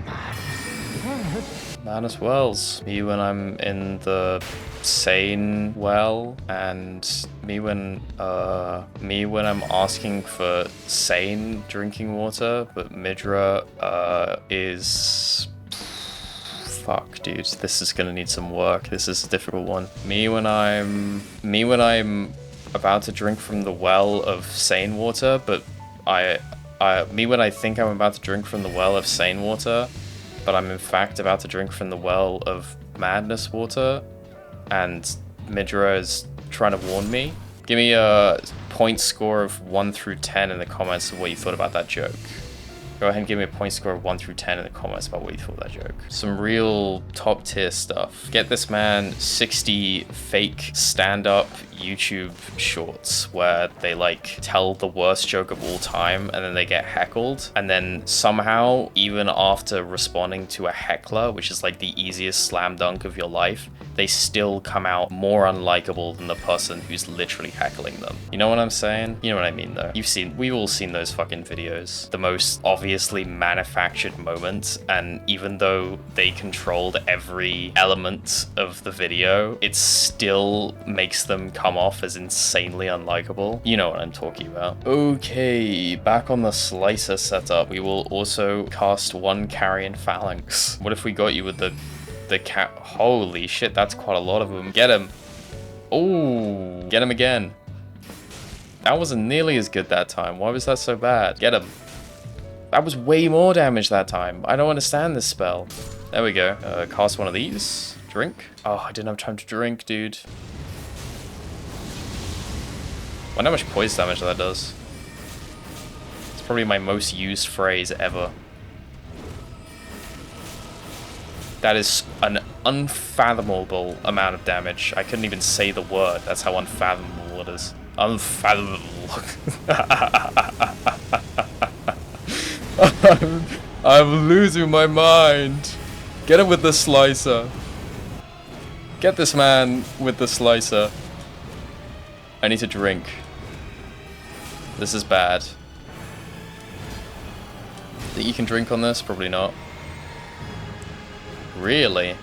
Madness Wells. Me when I'm in the sane well, and me when I'm asking for sane drinking water, but Midra is... Fuck, dude, this is gonna need some work. This is a difficult one. Me when I'm about to drink from the well of sane water, but me when I think I'm about to drink from the well of sane water, but I'm in fact about to drink from the well of madness water, and Midra is trying to warn me. Give me a point score of 1 through 10 in the comments of what you thought about that joke. Go ahead and give me a point score of 1 through 10 in the comments about what you thought of that joke. Some real top tier stuff. Get this man 60 fake stand-up YouTube shorts where they like tell the worst joke of all time and then they get heckled. And then somehow, even after responding to a heckler, which is like the easiest slam dunk of your life, they still come out more unlikable than the person who's literally heckling them. You know what I'm saying? You know what I mean though. We've all seen those fucking videos. The most obviously manufactured moments, and even though they controlled every element of the video, it still makes them come off as insanely unlikable. You know what I'm talking about. Okay, back on the slicer setup, we will also cast 1 carrion phalanx. What if we got you with the cat? Holy shit, that's quite a lot of them. Get him. Oh, get him again. That wasn't nearly as good that time. Why was that so bad? Get him. That was way more damage that time. I don't understand this spell. There we go. Cast one of these. Drink. Oh, I didn't have time to drink, dude. I wonder how much poison damage that does. It's probably my most used phrase ever. That is an unfathomable amount of damage. I couldn't even say the word. That's how unfathomable it is. Unfathomable. I'm losing my mind. Get him with the slicer. Get this man with the slicer. I need to drink. This is bad. Think you can drink on this? Probably not. Really?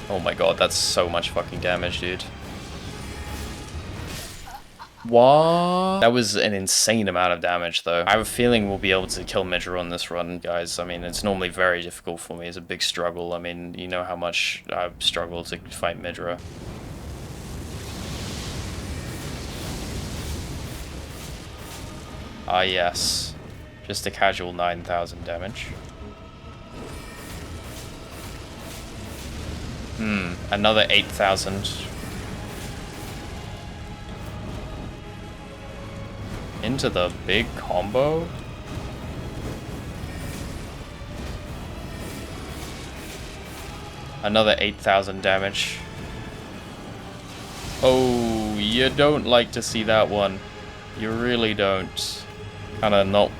Oh my god, that's so much fucking damage, dude. What? That was an insane amount of damage, though. I have a feeling we'll be able to kill Midra on this run, guys. I mean, it's normally very difficult for me. It's a big struggle. I mean, you know how much I've struggled to fight Midra. Ah, yes. Just a casual 9,000 damage. Another 8,000. Into the big combo? Another 8,000 damage. Oh, you don't like to see that one. You really don't. Kinda not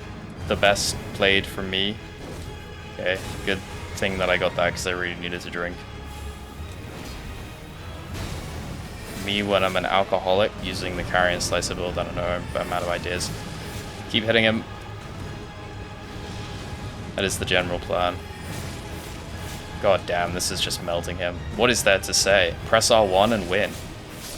the best played for me. Okay, good thing that I got that because I really needed to drink. Me when I'm an alcoholic using the carrion slicer build. I don't know, I'm out of ideas. Keep hitting him. That is the general plan. God damn, this is just melting him. What is there to say? Press R1 and win.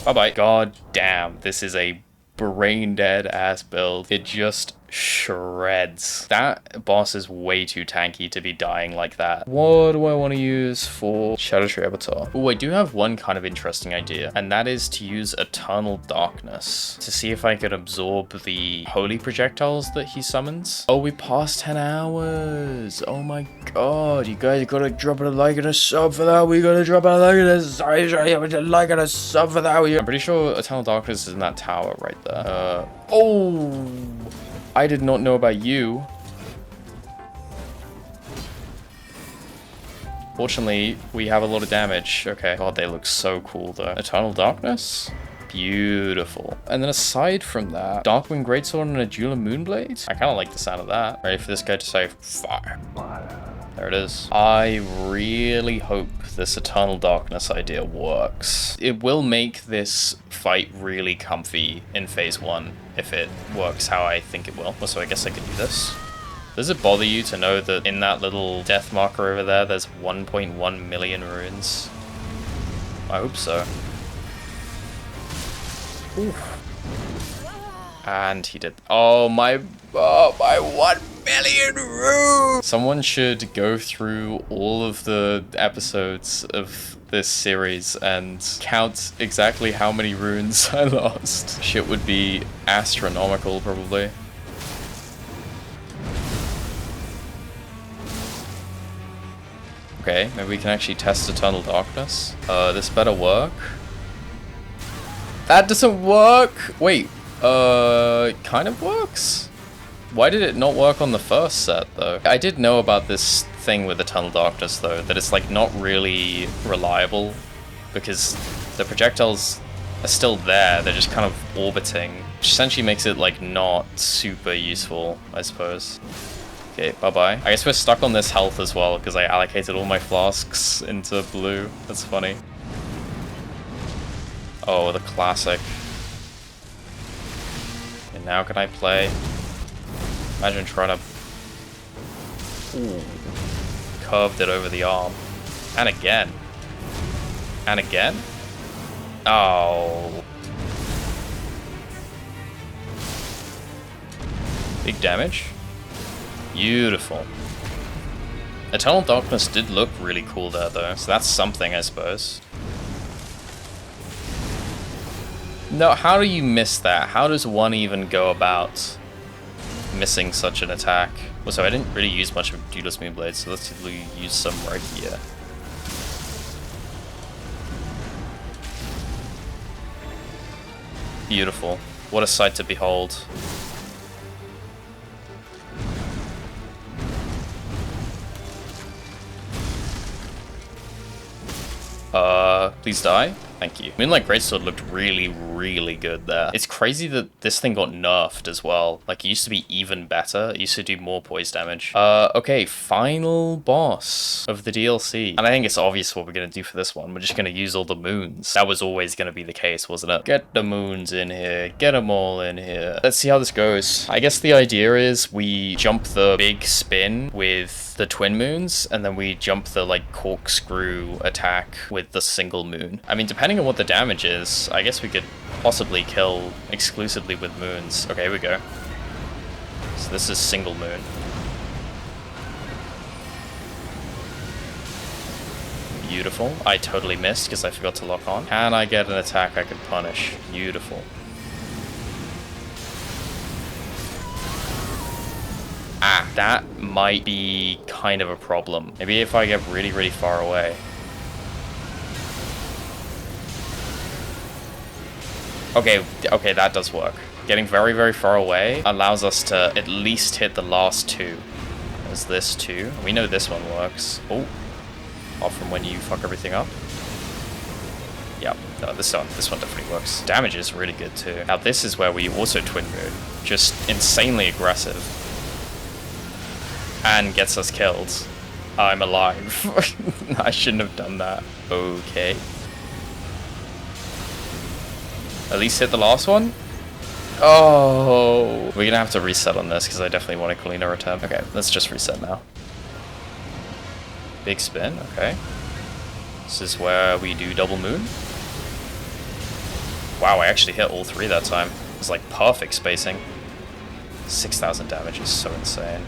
Bye bye. God damn, this is a brain dead ass build. It just shreds. That boss is way too tanky to be dying like that. What do I want to use for Scadutree Avatar? Oh, I do have one kind of interesting idea, and that is to use Eternal Darkness to see if I could absorb the holy projectiles that he summons. Oh, we passed 10 hours. Oh my god, you guys gotta drop a like and a sub for that. We gotta drop a like and a like and a sub for that. I'm pretty sure Eternal Darkness is in that tower right there. Oh, I did not know about you. Fortunately, we have a lot of damage. Okay. God, they look so cool though. Eternal Darkness? Beautiful. And then aside from that, Darkwing Greatsword and a Duel of Moonblades? I kind of like the sound of that. Ready for this guy to say fire. There it is. I really hope this Eternal Darkness idea works. It will make this fight really comfy in phase 1 if it works how I think it will. Also, I guess I could do this. Does it bother you to know that in that little death marker over there, there's 1.1 million runes? I hope so. Oof. And he did. Oh my 1 million runes! Someone should go through all of the episodes of this series and count exactly how many runes I lost. Shit would be astronomical, probably. Okay, maybe we can actually test Eternal Darkness. This better work. That doesn't work! Wait, kind of works? Why did it not work on the first set, though? I did know about this thing with Eternal Darkness, though, that it's, like, not really reliable, because the projectiles are still there, they're just kind of orbiting, which essentially makes it, like, not super useful, I suppose. Okay, bye-bye. I guess we're stuck on this health as well, because I allocated all my flasks into blue. That's funny. Oh, the classic. And now can I play? Imagine trying to... Ooh. Curved it over the arm. And again. And again? Oh. Big damage. Beautiful. Eternal Darkness did look really cool there, though, so that's something, I suppose. No, how do you miss that? How does one even go about missing such an attack? Also, I didn't really use much of Duelist Moonblade, so let's use some right here. Beautiful. What a sight to behold. Please die. Thank you. Moonlight Greatsword looked really, really good there. It's crazy that this thing got nerfed as well. Like, it used to be even better. It used to do more poise damage. Okay, final boss of the DLC. And I think it's obvious what we're gonna do for this one. We're just gonna use all the moons. That was always gonna be the case, wasn't it? Get the moons in here. Get them all in here. Let's see how this goes. I guess the idea is we jump the big spin with the twin moons, and then we jump the, like, corkscrew attack with the single moon. I mean, depending on what the damage is, I guess we could possibly kill exclusively with moons. Okay, here we go. So this is single moon. Beautiful. I totally missed because I forgot to lock on. Can I get an attack I could punish? Beautiful. Ah, that might be kind of a problem. Maybe if I get really, really far away. Okay, that does work. Getting very, very far away allows us to at least hit the last two. There's this too. We know this one works. Oh, off from when you fuck everything up. Yep, no, this one definitely works. Damage is really good too. Now this is where we also twin moon. Just insanely aggressive. And gets us killed. I'm alive. I shouldn't have done that. Okay. At least hit the last one? Oh. We're gonna have to reset on this because I definitely want a cleaner attempt. Okay, let's just reset now. Big spin, okay. This is where we do double moon. Wow, I actually hit all three that time. It was like perfect spacing. 6,000 damage is so insane.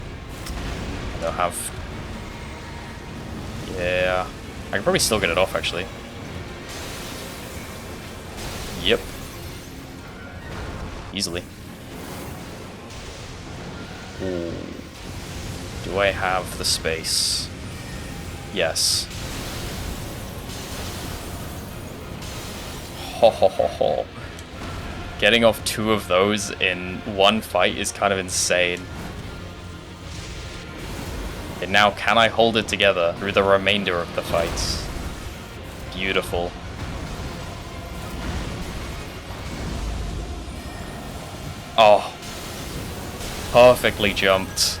I don't have... Yeah. I can probably still get it off, actually. Yep. Easily. Ooh. Do I have the space? Yes. Ho ho ho ho. Getting off 2 of those in one fight is kind of insane. And now, can I hold it together through the remainder of the fights? Beautiful. Oh. Perfectly jumped.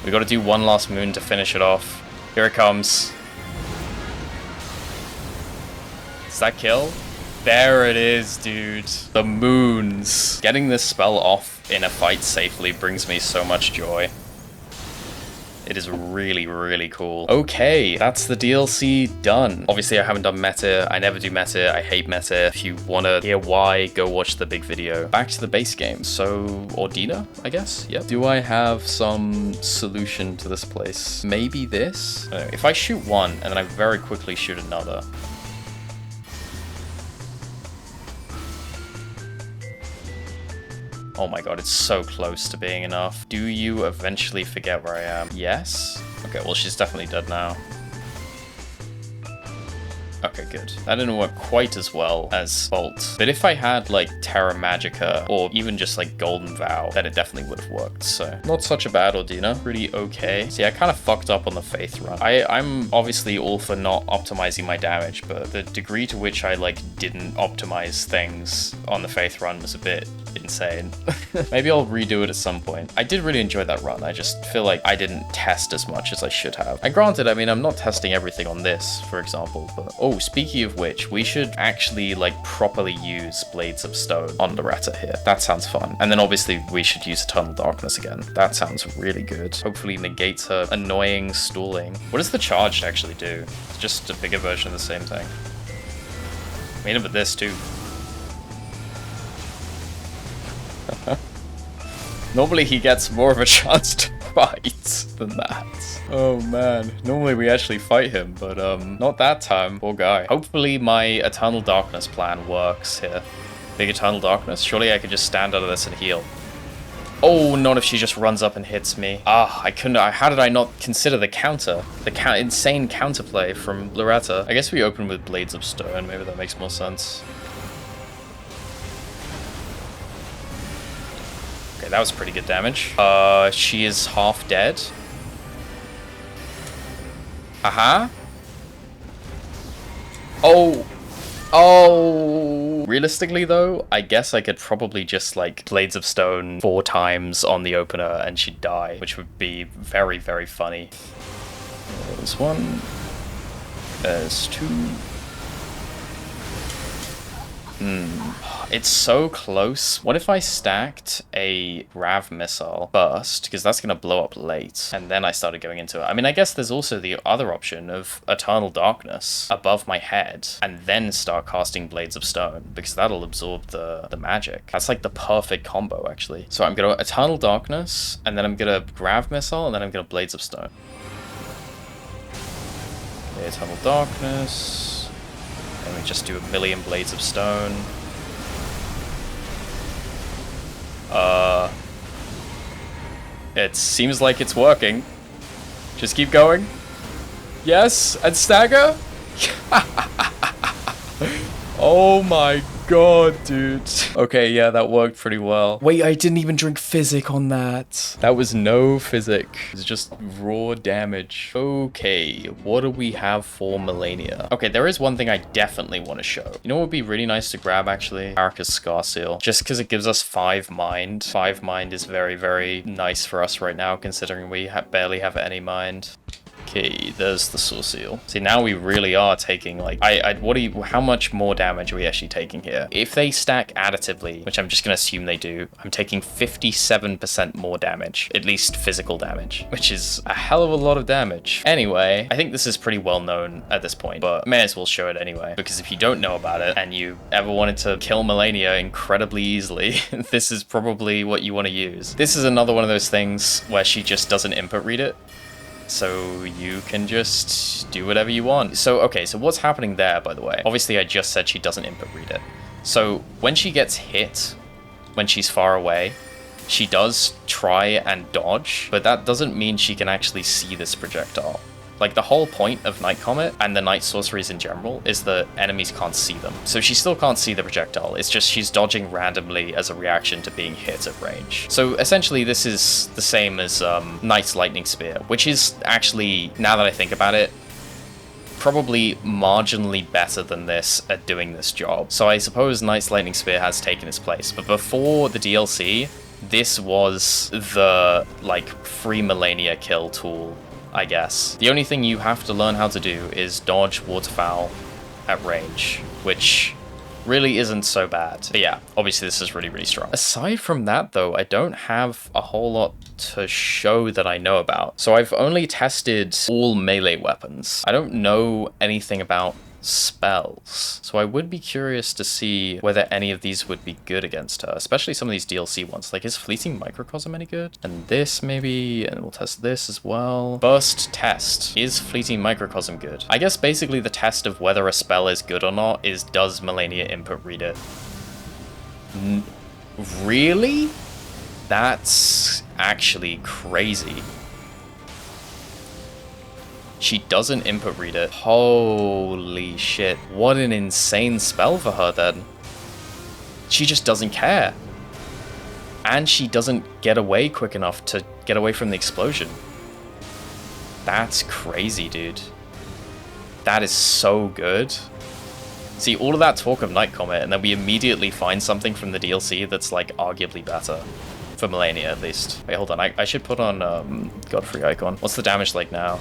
We gotta do one last moon to finish it off. Here it comes. Does that kill? There it is, dude. The moons. Getting this spell off in a fight safely brings me so much joy. It is really, really cool. Okay, that's the DLC done. Obviously, I haven't done meta. I never do meta. I hate meta. If you want to hear why, go watch the big video. Back to the base game. So, Ordina, I guess? Yep. Do I have some solution to this place? Maybe this? I don't know. If I shoot one, and then I very quickly shoot another... Oh my god, it's so close to being enough. Do you eventually forget where I am? Yes? Okay, well, she's definitely dead now. Okay, good. That didn't work quite as well as Bolt. But if I had, like, Terra Magica, or even just, like, Golden Vow, then it definitely would have worked, so... Not such a bad Ordina. Pretty okay. See, I kind of fucked up on the Faith run. I'm obviously all for not optimizing my damage, but the degree to which I, like, didn't optimize things on the Faith run was a bit insane. Maybe I'll redo it at some point. I did really enjoy that run. I just feel like I didn't test as much as I should have. And granted, I mean, I'm not testing everything on this, for example, but... Oh, speaking of which, we should actually, like, properly use Blades of Stone on Loretta here. That sounds fun. And then obviously we should use Eternal Darkness again. That sounds really good. Hopefully negates her annoying stalling. What does the Charged actually do? It's just a bigger version of the same thing. I mean, but this too. Normally he gets more of a chance to fight than that. Oh man, normally we actually fight him, but not that time, poor guy. Hopefully my Eternal Darkness plan works here. Big Eternal Darkness, surely I could just stand out of this and heal. Oh, not if she just runs up and hits me. Ah, I couldn't, how did I not consider the counter? The insane counterplay from Loretta. I guess we open with Blades of Stone, maybe that makes more sense. Okay, that was pretty good damage. She is half dead. Aha. Oh. Oh. Realistically, though, I guess I could probably just, like, Blades of Stone 4 times on the opener and she'd die, which would be very, very funny. There's 1. There's 2. It's so close. What if I stacked a Grav Missile first, because that's going to blow up late, and then I started going into it. I mean, I guess there's also the other option of Eternal Darkness above my head, and then start casting Blades of Stone, because that'll absorb the magic. That's like the perfect combo, actually. So I'm going to Eternal Darkness, and then I'm going to Grav Missile, and then I'm going to Blades of Stone. Okay, Eternal Darkness. And we just do a million Blades of Stone. It seems like it's working. Just keep going. Yes, and stagger. Oh my god, dude. Okay, yeah, that worked pretty well. Wait, I didn't even drink Physic on that. That was no Physic. It's just raw damage. Okay, what do we have for Malenia? Okay, there is one thing I definitely want to show. You know what would be really nice to grab, actually? Arca's Scar Seal. Just because it gives us 5 mind. 5 mind is very, very nice for us right now, considering we barely have any mind. Okay, there's the Soul Seal. See, now we really are taking, like, how much more damage are we actually taking here? If they stack additively, which I'm just gonna assume they do, I'm taking 57% more damage, at least physical damage, which is a hell of a lot of damage. Anyway, I think this is pretty well known at this point, but may as well show it anyway, because if you don't know about it and you ever wanted to kill Malenia incredibly easily, this is probably what you want to use. This is another one of those things where she just doesn't input read it. So you can just do whatever you want. So, okay, so what's happening there, by the way? Obviously, I just said she doesn't input read it. So when she gets hit, when she's far away, she does try and dodge, but that doesn't mean she can actually see this projectile. Like, the whole point of Night Comet and the Night Sorceries in general is that enemies can't see them. So she still can't see the projectile, it's just she's dodging randomly as a reaction to being hit at range. So essentially this is the same as Knight's Lightning Spear, which is actually, now that I think about it, probably marginally better than this at doing this job. So I suppose Knight's Lightning Spear has taken its place, but before the DLC, this was the, like, free Malenia kill tool, I guess. The only thing you have to learn how to do is dodge Waterfowl at range, which really isn't so bad. But yeah, obviously this is really, really strong. Aside from that, though, I don't have a whole lot to show that I know about. So I've only tested all melee weapons. I don't know anything about spells. So I would be curious to see whether any of these would be good against her, especially some of these DLC ones. Like, is Fleeting Microcosm any good? And this maybe, and we'll test this as well. Burst test. Is Fleeting Microcosm good? I guess basically the test of whether a spell is good or not is, does Malenia input read it? Really? That's actually crazy. She doesn't input read it. Holy shit. What an insane spell for her then. She just doesn't care. And she doesn't get away quick enough to get away from the explosion. That's crazy, dude. That is so good. See, all of that talk of Night Comet, and then we immediately find something from the DLC that's, like, arguably better. For Malenia, at least. Wait, hold on. I should put on Godfrey icon. What's the damage like now?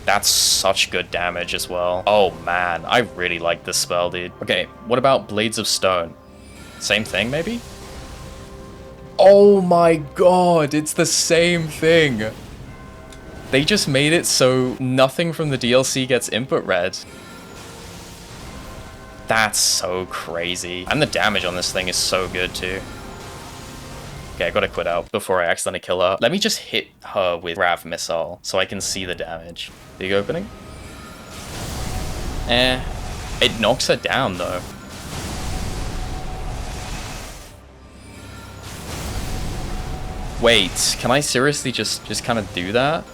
That's such good damage as well. Oh man, I really like this spell, dude. Okay, what about Blades of Stone? Same thing, maybe? Oh my god, it's the same thing. They just made it so nothing from the DLC gets input read. That's so crazy. And the damage on this thing is so good too. Okay, I gotta quit out before I accidentally kill her. Let me just hit her with Grav Missile so I can see the damage. Big opening? It knocks her down though. Wait, can I seriously just kind of do that?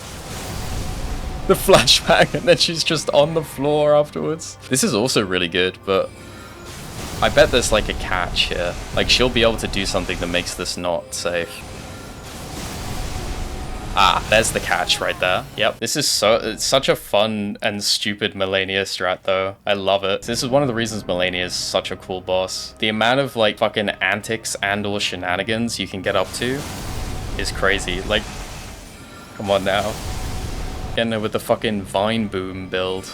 The flashback and then she's just on the floor afterwards. This is also really good, but I bet there's like a catch here. Like, she'll be able to do something that makes this not safe. Ah, there's the catch right there. Yep. This is it's such a fun and stupid Malenia strat though. I love it. This is one of the reasons Malenia is such a cool boss. The amount of like fucking antics and or shenanigans you can get up to is crazy. Like, come on now. Getting her with the fucking Vine Boom build.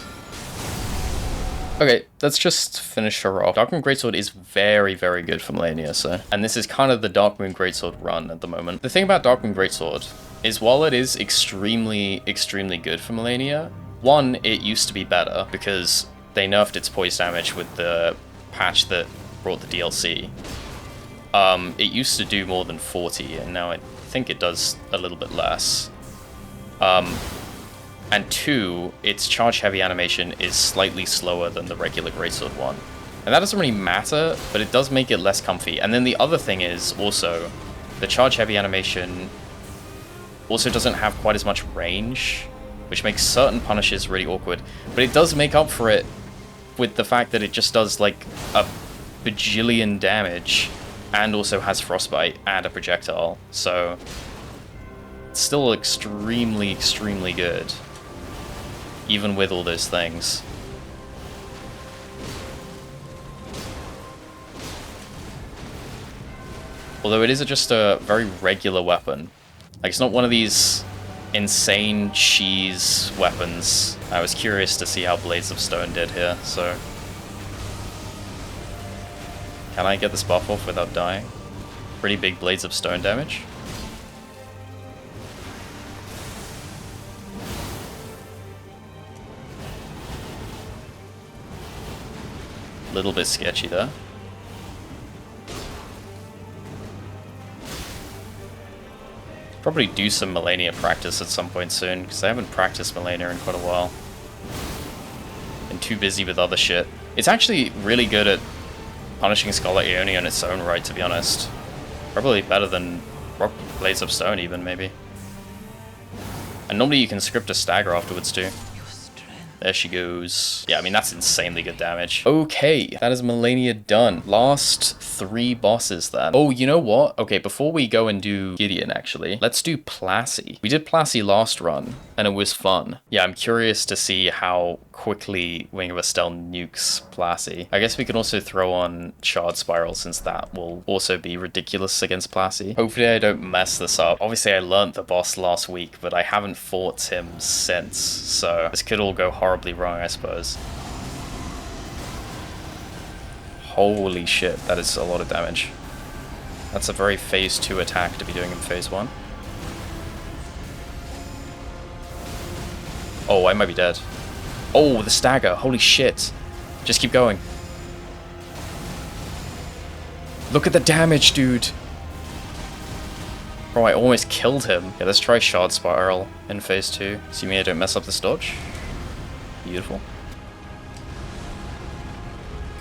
Okay, let's just finish her off. Darkmoon Greatsword is very, very good for Malenia, so. And this is kind of the Darkmoon Greatsword run at the moment. The thing about Darkmoon Greatsword is while it is extremely, extremely good for Malenia, one, it used to be better because they nerfed its poise damage with the patch that brought the DLC. It used to do more than 40, and now I think it does a little bit less. And two, its charge heavy animation is slightly slower than the regular Greatsword one. And that doesn't really matter, but it does make it less comfy. And then the other thing is also, the charge heavy animation also doesn't have quite as much range, which makes certain punishes really awkward. But it does make up for it with the fact that it just does like a bajillion damage and also has frostbite and a projectile. So it's still extremely, extremely good, even with all those things. Although it is just a very regular weapon. Like, it's not one of these insane cheese weapons. I was curious to see how Blades of Stone did here, so... Can I get this buff off without dying? Pretty big Blades of Stone damage. Little bit sketchy there. Probably do some Malenia practice at some point soon, because I haven't practiced Malenia in quite a while. Been too busy with other shit. It's actually really good at punishing Scarlet Aeoni on its own right, to be honest. Probably better than Rock Blades of Stone even, maybe. And normally you can script a stagger afterwards too. There she goes. Yeah, I mean, that's insanely good damage. Okay, that is Malenia done. Last 3 bosses then. Oh, you know what? Okay, before we go and do Gideon, actually, let's do Placi. We did Placi last run, and it was fun. Yeah, I'm curious to see how quickly Wing of Astel nukes Placi. I guess we can also throw on Shard Spiral, since that will also be ridiculous against Placi. Hopefully I don't mess this up. Obviously, I learned the boss last week, but I haven't fought him since, so this could all go horribly wrong, I suppose. Holy shit, that is a lot of damage. That's a very phase 2 attack to be doing in phase 1. Oh, I might be dead. Oh, the stagger, holy shit. Just keep going. Look at the damage, dude. Bro, I almost killed him. Yeah, let's try Shard Spiral in phase 2. See me, I don't mess up this dodge. Beautiful.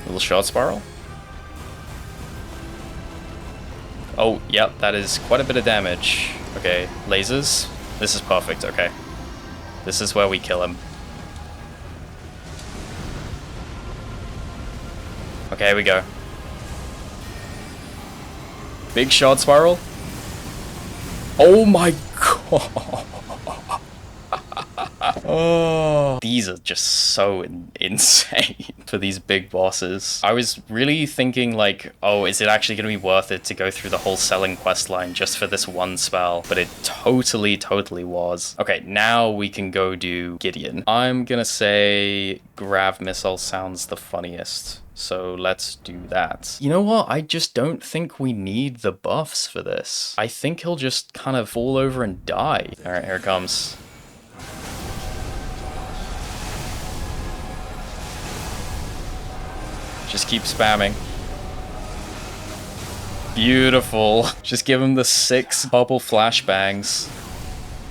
Little Shard Spiral. Oh, yep, that is quite a bit of damage. Okay, lasers. This is perfect, okay. This is where we kill him. Okay, here we go. Big Shard Spiral. Oh my god. Oh, these are just so insane for these big bosses. I was really thinking like, oh, is it actually going to be worth it to go through the whole selling quest line just for this one spell? But it totally was. Okay, now we can go do Gideon. I'm gonna say Grav Missile sounds the funniest. So let's do that. You know what? I just don't think we need the buffs for this. I think he'll just kind of fall over and die. All right, here it comes. Just keep spamming. Beautiful. Just give him the 6 bubble flashbangs.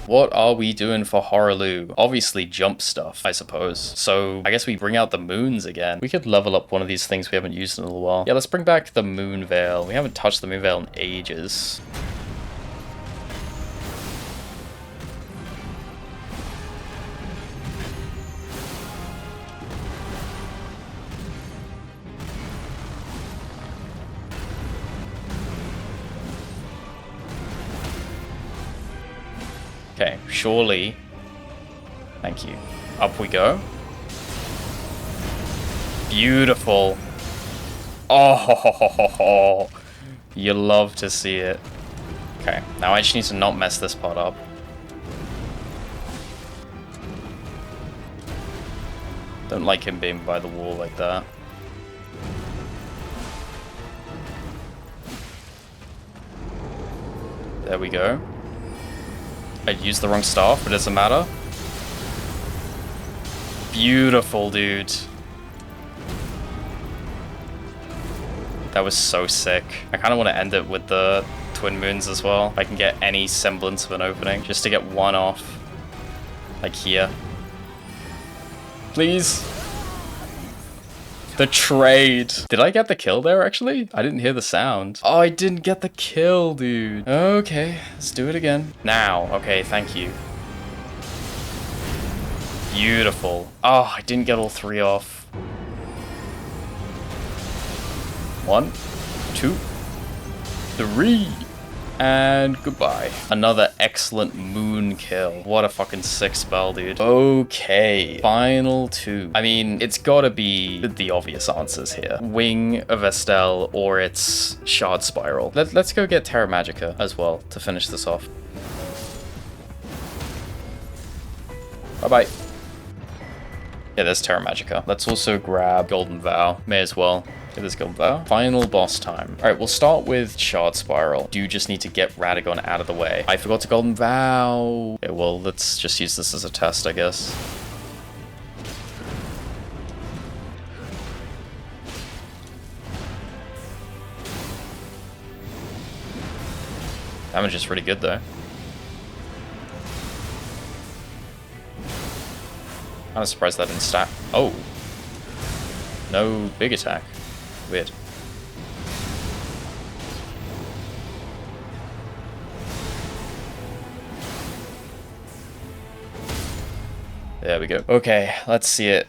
What are we doing for Hoarah Loux? Obviously jump stuff, I suppose. So I guess we bring out the moons again. We could level up one of these things we haven't used in a little while. Yeah, let's bring back the Moon Veil. We haven't touched the Moon Veil in ages. Okay, surely. Thank you. Up we go. Beautiful. Oh, you love to see it. Okay, now I just need to not mess this part up. Don't like him being by the wall like that. There we go. I used the wrong staff, but it doesn't matter. Beautiful, dude. That was so sick. I kind of want to end it with the Twin Moons as well. If I can get any semblance of an opening. Just to get one off. Like here. Please. The trade. Did I get the kill there, actually? I didn't hear the sound. Oh, I didn't get the kill, dude. Okay, let's do it again. Now. Okay, thank you. Beautiful. Oh, I didn't get all 3 off. 1, 2, 3. And goodbye. Another excellent moon kill. What a fucking sick spell, dude. Okay, final 2. I mean, it's gotta be the obvious answers here. Wing of Astel or it's Shard Spiral. Let's go get Terra Magica as well to finish this off. Bye-bye. Yeah, there's Terra Magica. Let's also grab Golden Vow. May as well. Get this Golden Vow. Final boss time. Alright, we'll start with Shard Spiral. Do just need to get Radahn out of the way. I forgot to Golden Vow. Okay, well, let's just use this as a test, I guess. Damage is pretty good, though. Kinda surprised that didn't stack. Oh. No big attack. Weird. There we go. Okay, let's see it.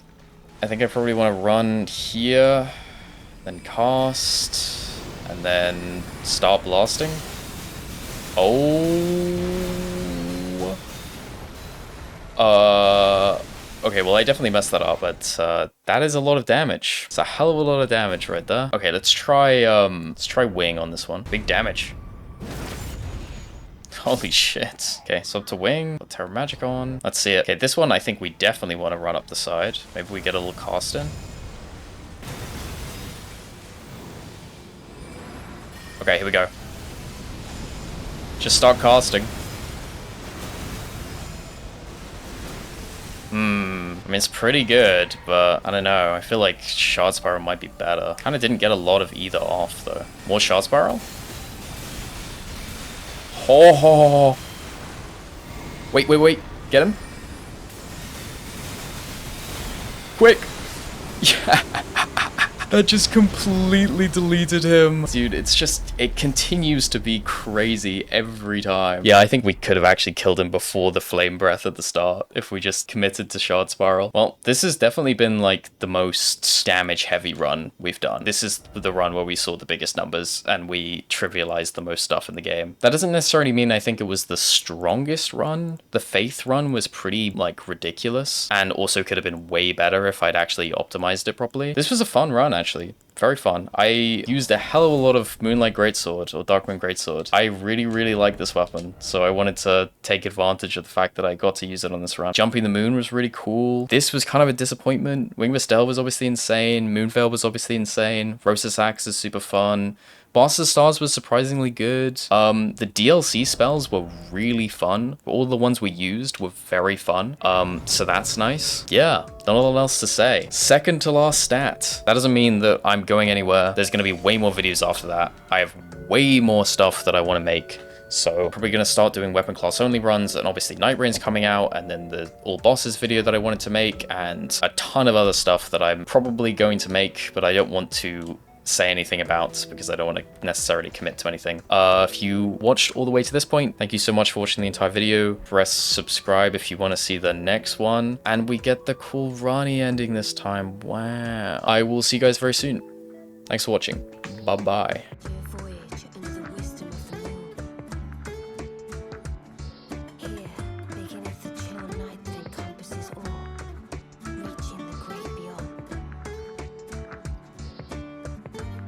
I think I probably want to run here, then cast, and then start blasting. Okay, well, I definitely messed that up, but that is a lot of damage. It's a hell of a lot of damage right there. Okay, let's try Wing on this one. Big damage. Holy shit. Okay, so up to Wing. Put Terra Magic on. Let's see it. Okay, this one I think we definitely want to run up the side. Maybe we get a little cast in. Okay, here we go. Just start casting. I mean, it's pretty good, but I don't know. I feel like Shard Spiral might be better. Kind of didn't get a lot of either off, though. More Shard Spiral? Oh! Wait. Get him. Quick! Yeah! That just completely deleted him. Dude, it's just, it continues to be crazy every time. Yeah, I think we could have actually killed him before the Flame Breath at the start if we just committed to Shard Spiral. Well, this has definitely been like the most damage heavy run we've done. This is the run where we saw the biggest numbers and we trivialized the most stuff in the game. That doesn't necessarily mean I think it was the strongest run. The Faith run was pretty like ridiculous and also could have been way better if I'd actually optimized it properly. This was a fun run, actually. Very fun. I used a hell of a lot of Moonlight Greatsword or Darkmoon Greatsword. I really like this weapon, so I wanted to take advantage of the fact that I got to use it on this run. Jumping the Moon was really cool. This was kind of a disappointment. Wing of Astel was obviously insane. Moonveil was obviously insane. Rosasax is super fun. Boss of Stars was surprisingly good. The DLC spells were really fun. All the ones we used were very fun. So that's nice. Yeah, not a lot else to say. Second to last stat. That doesn't mean that I'm going anywhere. There's gonna be way more videos after that. I have way more stuff that I want to make. So probably going to start doing weapon class only runs, and obviously Night Reign's coming out, and then the all bosses video that I wanted to make, and a ton of other stuff that I'm probably going to make, but I don't want to say anything about because I don't want to necessarily commit to anything. If you watched all the way to this point, thank you so much for watching the entire video. Press subscribe if you want to see the next one, and we get the cool Rani ending this time. Wow. I will see you guys very soon. Thanks for watching. Bye-bye.